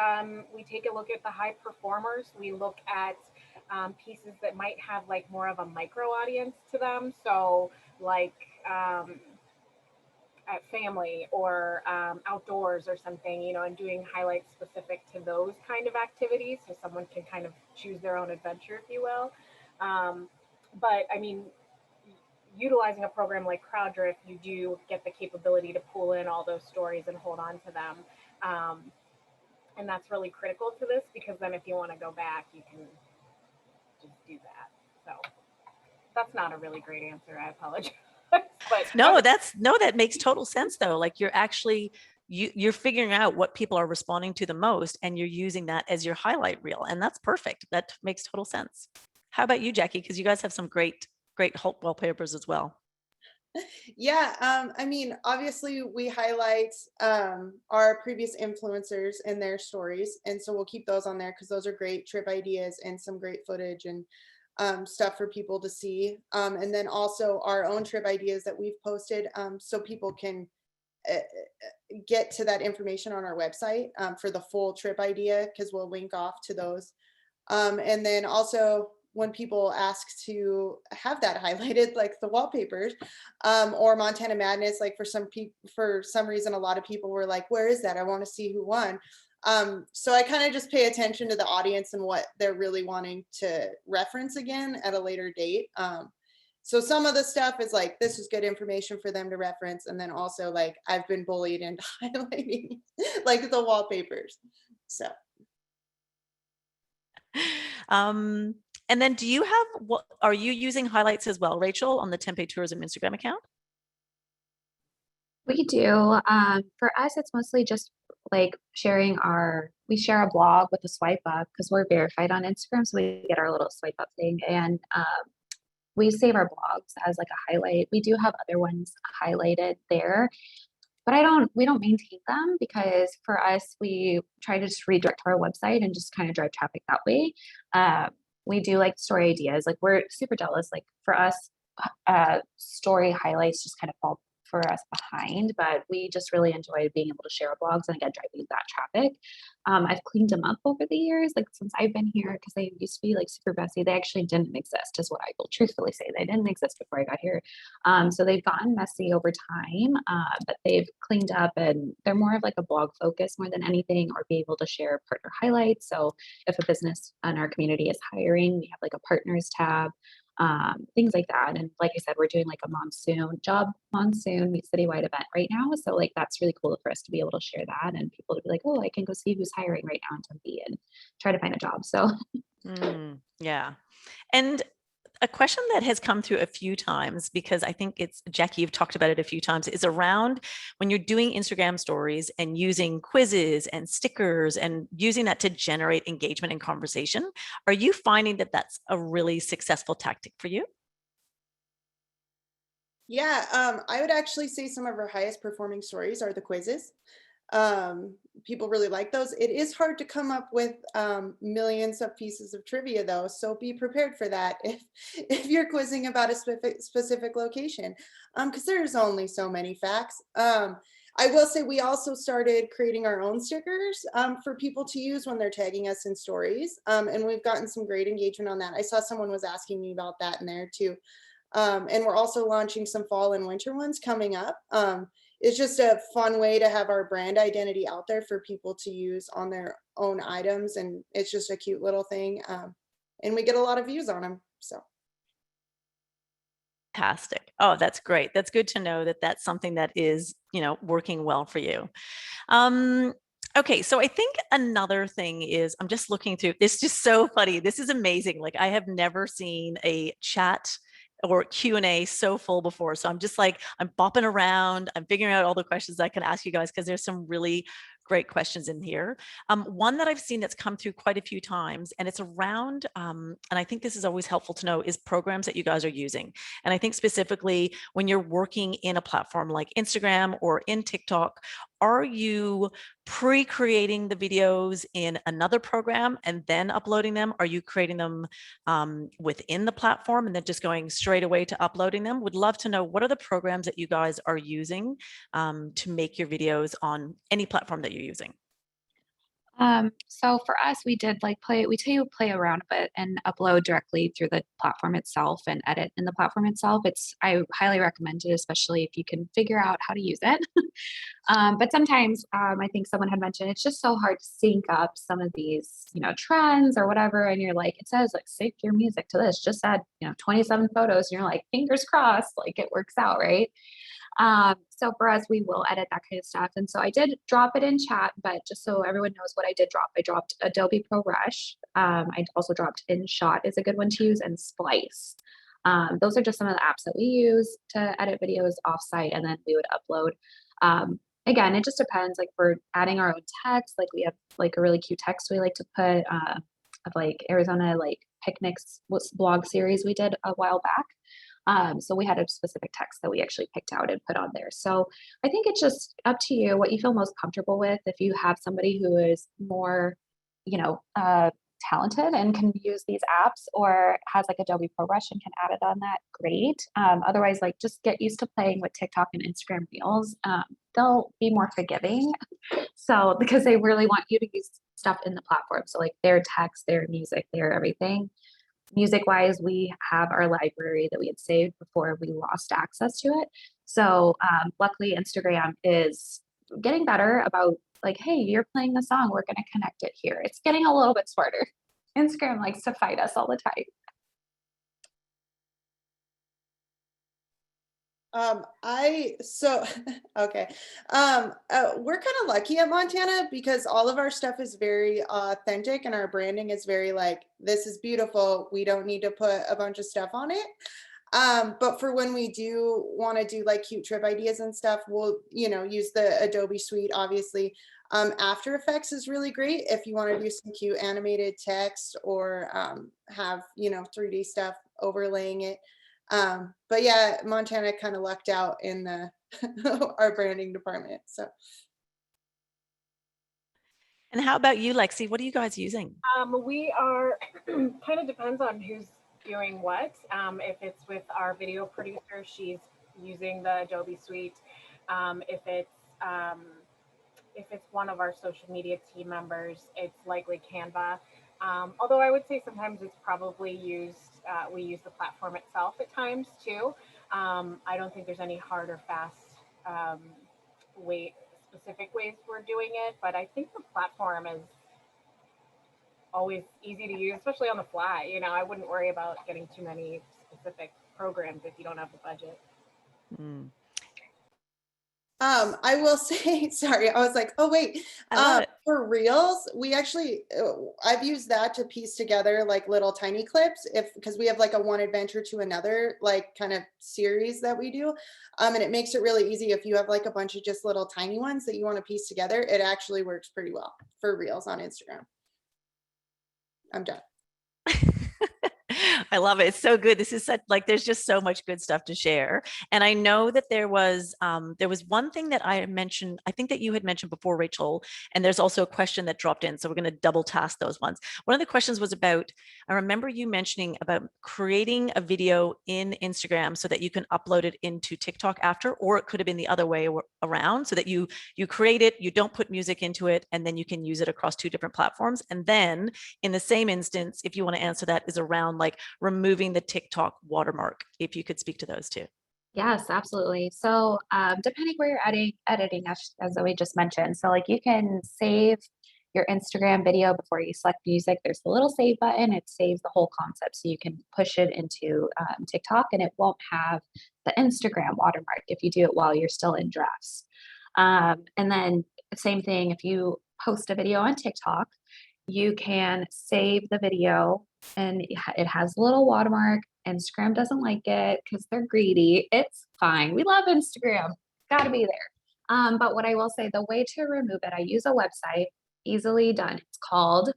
we take a look at the high performers. We look at pieces that might have like more of a micro audience to them. So like at family or outdoors or something, and doing highlights specific to those kind of activities, so someone can kind of choose their own adventure, if you will. But I mean, utilizing a program like Crowdrift, you do get the capability to pull in all those stories and hold on to them. And that's really critical to this, because then if you want to go back, you can just do that. So that's not a really great answer. I apologize. But that makes total sense though. Like, you're actually, you're figuring out what people are responding to the most, and you're using that as your highlight reel. And that's perfect. That makes total sense. How about you, Jackie? Because you guys have some great wallpapers as well. Yeah, I mean, obviously we highlight our previous influencers and their stories, and so we'll keep those on there because those are great trip ideas and some great footage and stuff for people to see. And then also our own trip ideas that we've posted, so people can get to that information on our website for the full trip idea, because we'll link off to those. And then also, when people ask to have that highlighted, like the wallpapers, or Montana Madness, like for some reason, a lot of people were like, where is that? I want to see who won. So I kind of just pay attention to the audience and what they're really wanting to reference again at a later date. So some of the stuff is like, this is good information for them to reference. And then also like, I've been bullied into highlighting like the wallpapers. So. And then what are you using highlights as well, Rachel, on the Tempe Tourism Instagram account? We do. For us, it's mostly just like we share a blog with a swipe up because we're verified on Instagram. So we get our little swipe up thing, and we save our blogs as like a highlight. We do have other ones highlighted there, but we don't maintain them, because for us, we try to just redirect to our website and just kind of drive traffic that way. We do like story ideas. Like, we're super jealous. Like, for us, story highlights just kind of fall for us behind, but we just really enjoy being able to share our blogs and again driving that traffic. I've cleaned them up over the years, like since I've been here, because they used to be like super messy. They actually didn't exist, is what I will truthfully say. They didn't exist before I got here. So they've gotten messy over time, but they've cleaned up, and they're more of like a blog focus more than anything, or be able to share partner highlights. So if a business in our community is hiring, we have like a partners tab. things like that. And like I said, we're doing like a monsoon meet citywide event right now. So like that's really cool for us to be able to share that and people to be like, oh, I can go see who's hiring right now in Tempe and try to find a job. So Yeah. And a question that has come through a few times, because I think it's Jackie, you've talked about it a few times, is around when you're doing Instagram stories and using quizzes and stickers and using that to generate engagement and conversation. Are you finding that that's a really successful tactic for you? Yeah, I would actually say some of our highest performing stories are the quizzes. People really like those. It is hard to come up with millions of pieces of trivia though, so be prepared for that if you're quizzing about a specific location, because there's only so many facts. I will say we also started creating our own stickers for people to use when they're tagging us in stories, and we've gotten some great engagement on that. I saw someone was asking me about that in there too. And we're also launching some fall and winter ones coming up. It's just a fun way to have our brand identity out there for people to use on their own items. And it's just a cute little thing. And we get a lot of views on them. So. Fantastic. Oh, that's great. That's good to know that that's something that is, working well for you. Okay, so I think another thing is I'm just looking through. It's just so funny. This is amazing. Like I have never seen a chat or Q&A so full before. So I'm just like, I'm bopping around. I'm figuring out all the questions I can ask you guys because there's some really great questions in here. One that I've seen that's come through quite a few times, and it's around, and I think this is always helpful to know, is programs that you guys are using. And I think specifically when you're working in a platform like Instagram or in TikTok, are you pre-creating the videos in another program and then uploading them? Are you creating them within the platform and then just going straight away to uploading them? Would love to know what are the programs that you guys are using to make your videos on any platform that you're using. So for us, we did like play around a bit and upload directly through the platform itself and edit in the platform itself. I highly recommend it, especially if you can figure out how to use it. But sometimes I think someone had mentioned it's just so hard to sync up some of these, trends or whatever. And you're like, it says like sync your music to this, just add, 27 photos. And you're like, fingers crossed, like it works out, right? So for us, we will edit that kind of stuff. And so I did drop it in chat, but just so everyone knows what I did drop, I dropped Adobe ProRush. I also dropped InShot is a good one to use, and Splice. Those are just some of the apps that we use to edit videos offsite, and then we would upload. Again, it just depends. Like for adding our own text, like we have like a really cute text we like to put of like Arizona like picnics blog series we did a while back. So we had a specific text that we actually picked out and put on there. So I think it's just up to you what you feel most comfortable with. If you have somebody who is more, talented and can use these apps or has like Adobe ProRush and can add it on that, great. Otherwise, like just get used to playing with TikTok and Instagram Reels. They'll be more forgiving. So because they really want you to use stuff in the platform. So like their text, their music, their everything. Music wise, we have our library that we had saved before we lost access to it. So luckily Instagram is getting better about like, hey, you're playing the song, we're going to connect it here. It's getting a little bit smarter. Instagram likes to fight us all the time. Okay. We're kind of lucky at Montana because all of our stuff is very authentic and our branding is very like, this is beautiful. We don't need to put a bunch of stuff on it. But for when we do want to do like cute trip ideas and stuff, we'll, use the Adobe suite, obviously. After Effects is really great if you want to do some cute animated text or have, 3D stuff overlaying it. But yeah, Montana kind of lucked out in the our branding department. So. And how about you, Lexi? What are you guys using? We are kind of depends on who's doing what. If it's with our video producer, she's using the Adobe suite. If it's one of our social media team members, it's likely Canva. Although I would say sometimes it's probably we use the platform itself at times too. I don't think there's any hard or fast specific ways we're doing it, but I think the platform is always easy to use, especially on the fly. I wouldn't worry about getting too many specific programs if you don't have the budget. Mm, I will say, sorry, I was like, oh wait, I love it. for Reels, we actually, I've used that to piece together like little tiny clips because we have like a one adventure to another, like kind of series that we do. And it makes it really easy if you have like a bunch of just little tiny ones that you want to piece together. It actually works pretty well for Reels on Instagram. I'm done. I love it. It's so good. This is such like there's just so much good stuff to share. And I know that there was one thing that I mentioned, I think that you had mentioned before, Rachel, and there's also a question that dropped in. So we're going to double task those ones. One of the questions was about, I remember you mentioning about creating a video in Instagram so that you can upload it into TikTok after, or it could have been the other way around, so that you create it, you don't put music into it, and then you can use it across two different platforms. And then in the same instance, if you want to answer that, is around like removing the TikTok watermark, if you could speak to those two. Yes, absolutely. So depending where you're editing, as Zoe just mentioned, so like you can save your Instagram video before you select music. There's the little save button. It saves the whole concept. So you can push it into TikTok and it won't have the Instagram watermark if you do it while you're still in drafts. And then same thing, if you post a video on TikTok, you can save the video and it has a little watermark. Instagram doesn't like it because they're greedy. It's fine. We love Instagram. Got to be there. But what I will say, the way to remove it, I use a website, easily done. It's called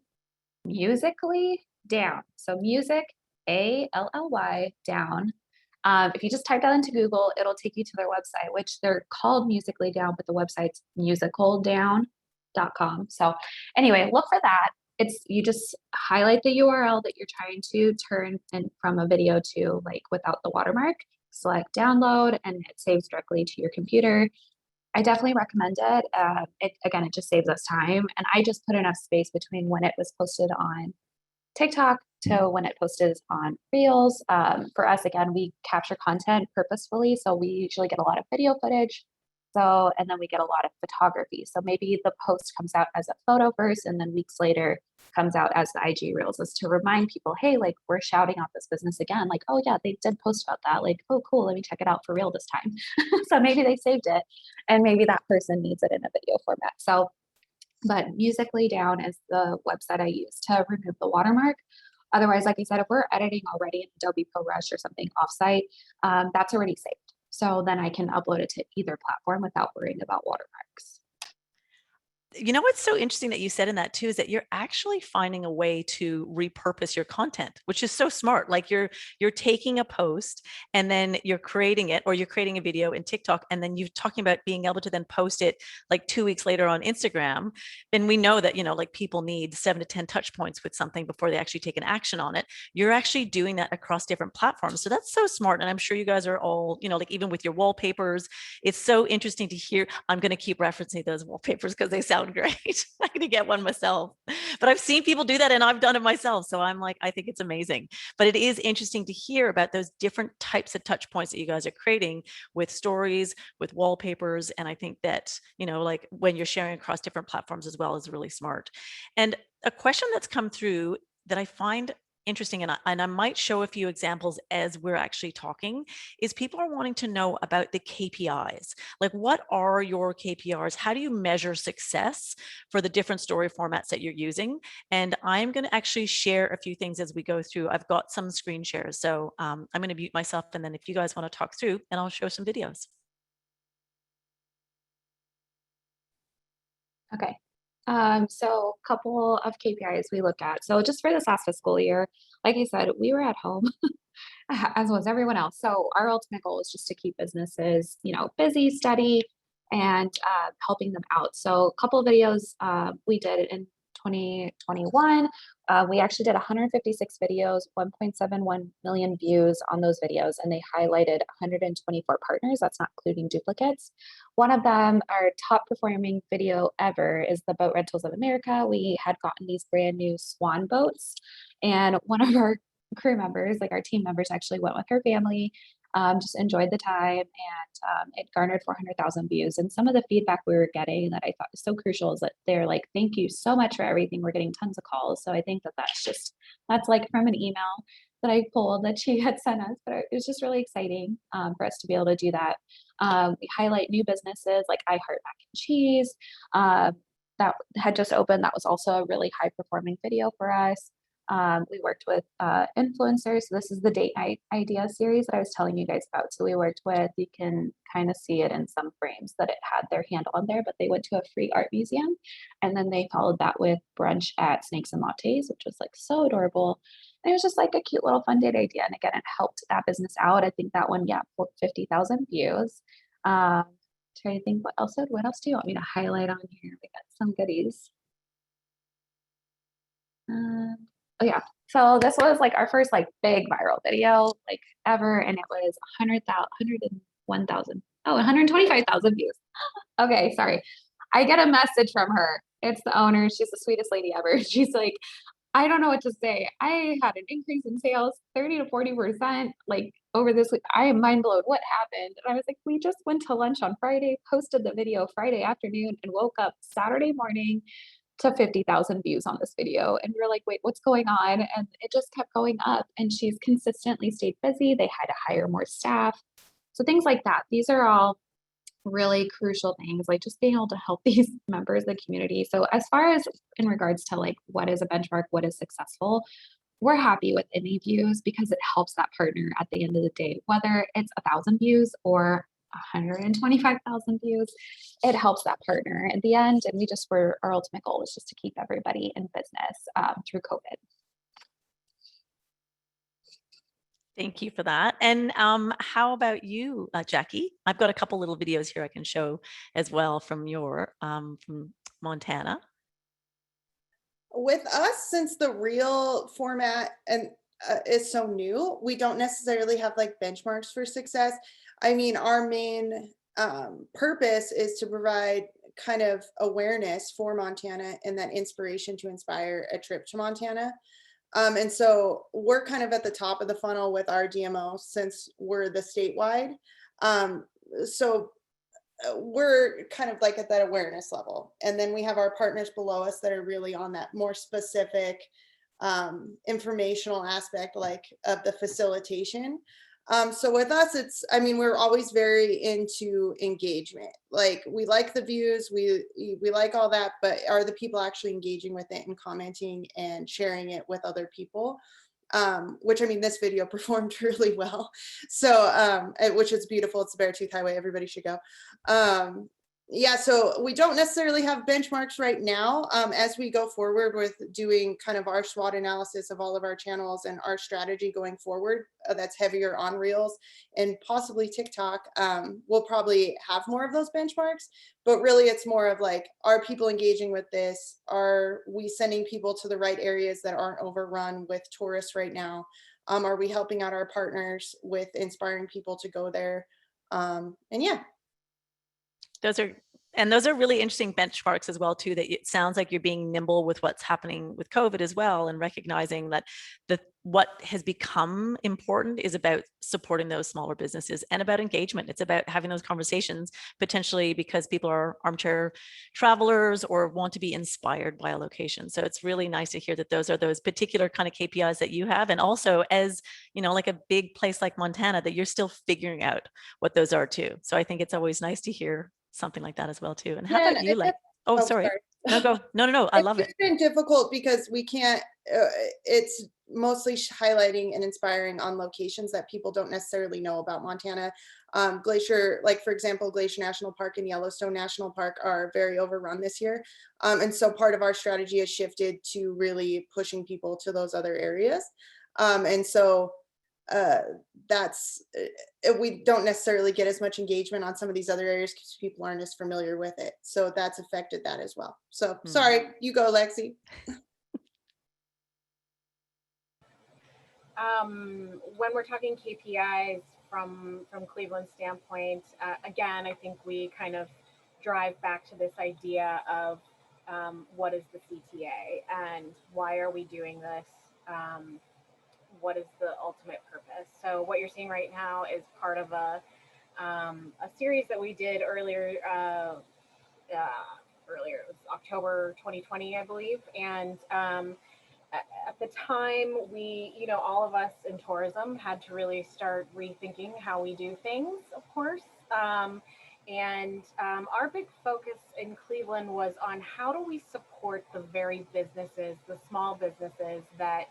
Musically Down. So music, ALLY down. If you just type that into Google, it'll take you to their website, which they're called Musically Down, but the website's musicaldown.com. So anyway, look for that. You just highlight the URL that you're trying to turn and from a video to like without the watermark, select download, and it saves directly to your computer. I definitely recommend it. Again, it just saves us time. And I just put enough space between when it was posted on TikTok to when it posted on Reels. For us, again, we capture content purposefully. So we usually get a lot of video footage. And then we get a lot of photography. So maybe the post comes out as a photo first, and then weeks later comes out as the IG Reels, is to remind people, hey, like we're shouting out this business again. Like, oh yeah, they did post about that. Like, oh cool, let me check it out for real this time. So maybe they saved it and maybe that person needs it in a video format. So, but Musically Down is the website I use to remove the watermark. Otherwise, like I said, if we're editing already in Adobe ProRush or something offsite, that's already saved. So then I can upload it to either platform without worrying about watermarks. You know what's so interesting that you said in that too is that you're actually finding a way to repurpose your content, which is so smart. Like you're taking a post and then you're creating it, or you're creating a video in TikTok, and then you're talking about being able to then post it like 2 weeks later on Instagram. And we know that, like people need 7 to 10 touch points with something before they actually take an action on it. You're actually doing that across different platforms. So that's so smart. And I'm sure you guys are all, like even with your wallpapers, it's so interesting to hear. I'm going to keep referencing those wallpapers because they sound great. I'm going to get one myself, but I've seen people do that and I've done it myself. So I'm like, I think it's amazing, but it is interesting to hear about those different types of touch points that you guys are creating with stories, with wallpapers. And I think that, like when you're sharing across different platforms as well is really smart. And a question that's come through that I find interesting, and I might show a few examples as we're actually talking, is people are wanting to know about the KPIs. Like, what are your KPIs? How do you measure success for the different story formats that you're using? And I'm going to actually share a few things as we go through. I've got some screen shares, so I'm going to mute myself, and then if you guys want to talk through, and I'll show some videos. Okay. So a couple of KPIs we look at. So just for this last fiscal year, like I said, we were at home as was everyone else. So our ultimate goal is just to keep businesses, busy, steady, and helping them out. So a couple of videos we did in 2021. We actually did 156 videos, 1.71 million views on those videos, and they highlighted 124 partners. That's not including duplicates. One of them, our top performing video ever, is the Boat Rentals of America. We had gotten these brand new Swan boats, and one of our crew members, like our team members, actually went with her family, just enjoyed the time, and it garnered 400,000 views. And some of the feedback we were getting that I thought was so crucial is that they're like, thank you so much for everything. We're getting tons of calls. So I think that that's like from an email, that I pulled that she had sent us, but it was just really exciting for us to be able to do that. We highlight new businesses like I Heart Mac and Cheese that had just opened. That was also a really high performing video for us. We worked with influencers. So this is the date night idea series that I was telling you guys about. So we worked with, you can kind of see it in some frames that it had their handle on there, but they went to a free art museum. And then they followed that with brunch at Snakes and Lattes, which was like so adorable. And it was just like a cute little fun date idea. And again, it helped that business out. I think that one, yeah, 50,000 views. Trying to think what else do you want me to highlight on here? We got some goodies. Oh yeah. So this was like our first like big viral video like ever, and it was 125,000 views. Okay, sorry. I get a message from her. It's the owner. She's the sweetest lady ever. She's like, I don't know what to say. I had an increase in sales 30 to 40% like over this week. I am mind blown. What happened? And I was like, we just went to lunch on Friday, posted the video Friday afternoon, and woke up Saturday morning to 50,000 views on this video. And we were like, wait, what's going on? And it just kept going up. And she's consistently stayed busy. They had to hire more staff. So things like that. These are all really crucial things, like just being able to help these members of the community. So as far as in regards to like what is a benchmark, what is successful, we're happy with any views because it helps that partner at the end of the day, whether it's 1,000 views or 125,000 views, it helps that partner at the end. And our ultimate goal was just to keep everybody in business through COVID. Thank you for that. And how about you, Jackie? I've got a couple little videos here I can show as well from from Montana. With us, since the reel format is so new, we don't necessarily have like benchmarks for success. I mean, our main purpose is to provide kind of awareness for Montana and that inspiration to inspire a trip to Montana. And so we're kind of at the top of the funnel with our DMO since we're the statewide. So we're kind of like at that awareness level. And then we have our partners below us that are really on that more specific informational aspect, like of the facilitation. So with us, we're always very into engagement. Like we like the views, we like all that, but are the people actually engaging with it and commenting and sharing it with other people? Which this video performed really well. So, which is beautiful. It's the Beartooth Highway. Everybody should go. Yeah, so we don't necessarily have benchmarks right now. As we go forward with doing kind of our SWOT analysis of all of our channels and our strategy going forward, that's heavier on Reels and possibly TikTok, we'll probably have more of those benchmarks. But really, it's more of like, are people engaging with this? Are we sending people to the right areas that aren't overrun with tourists right now? Are we helping out our partners with inspiring people to go there? And yeah. Those are really interesting benchmarks as well too, that it sounds like you're being nimble with what's happening with COVID as well, and recognizing that what has become important is about supporting those smaller businesses and about engagement. It's about having those conversations potentially because people are armchair travelers or want to be inspired by a location. So it's really nice to hear that those are those particular kind of KPIs that you have. And also, as you know, like a big place like Montana, that you're still figuring out what those are too. So I think it's always nice to hear something like that as well too. And how about you, like, sorry. No, go. No. I love it. It's been difficult because we can't, it's mostly highlighting and inspiring on locations that people don't necessarily know about Montana. Glacier, like for example, Glacier National Park and Yellowstone National Park are very overrun this year. And so part of our strategy has shifted to really pushing people to those other areas. And so we don't necessarily get as much engagement on some of these other areas because people aren't as familiar with it. So that's affected that as well. So sorry, you go, Lexi. When we're talking KPIs from Cleveland's standpoint, again, I think we kind of drive back to this idea of what is the CTA and why are we doing this? What is the ultimate purpose? So what you're seeing right now is part of a series that we did earlier. It was October 2020, I believe, and at the time, all of us in tourism had to really start rethinking how we do things, of course. Our big focus in Cleveland was on how do we support the very businesses, the small businesses that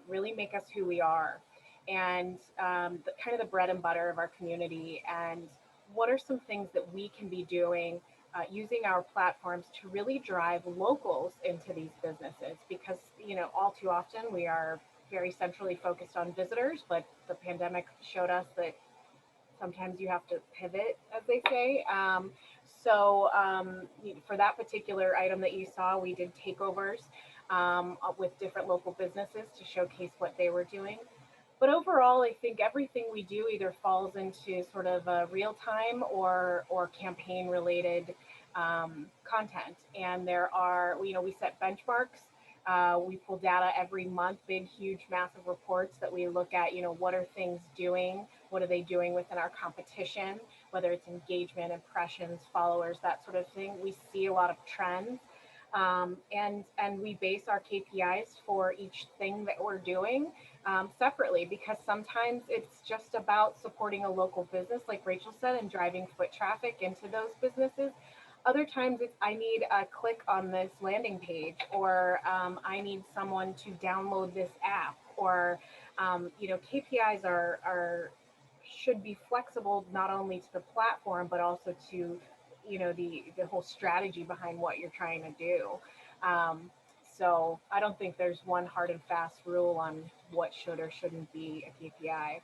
really make us who we are, and kind of the bread and butter of our community. And what are some things that we can be doing using our platforms to really drive locals into these businesses? Because, all too often we are very centrally focused on visitors, but the pandemic showed us that sometimes you have to pivot, as they say. For that particular item that you saw, we did takeovers with different local businesses to showcase what they were doing. But overall, I think everything we do either falls into sort of a real time or campaign related content. And there are, we set benchmarks. We pull data every month, big, huge, massive reports that we look at, what are things doing? What are they doing within our competition? Whether it's engagement, impressions, followers, that sort of thing. We see a lot of trends. And we base our KPIs for each thing that we're doing separately, because sometimes it's just about supporting a local business, like Rachel said, and driving foot traffic into those businesses. Other times it's I need a click on this landing page, or I need someone to download this app, or KPIs should be flexible not only to the platform but also to the whole strategy behind what you're trying to do. So I don't think there's one hard and fast rule on what should or shouldn't be a KPI.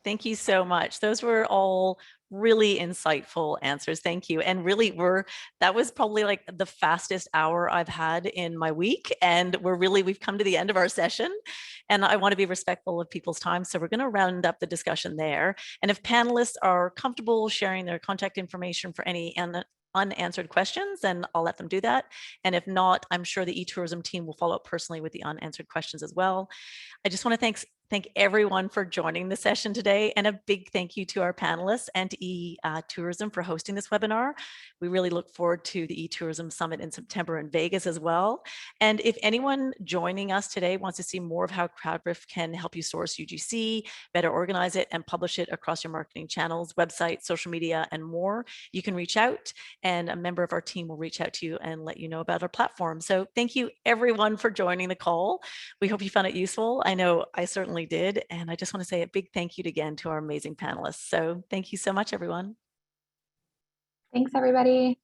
Thank you so much. Those were all really insightful answers. Thank you. And really that was probably like the fastest hour I've had in my week. And we've come to the end of our session, and I want to be respectful of people's time. So we're going to round up the discussion there. And if panelists are comfortable sharing their contact information for any unanswered questions, then I'll let them do that. And if not, I'm sure the eTourism team will follow up personally with the unanswered questions as well. I just want to thank everyone for joining the session today, and a big thank you to our panelists and to eTourism for hosting this webinar. We really look forward to the eTourism Summit in September in Vegas as well. And if anyone joining us today wants to see more of how CrowdRiff can help you source UGC, better organize it, and publish it across your marketing channels, website, social media, and more, you can reach out, and a member of our team will reach out to you and let you know about our platform. So thank you everyone for joining the call. We hope you found it useful. I know I certainly did. And I just want to say a big thank you again to our amazing panelists. So thank you so much, everyone. Thanks, everybody.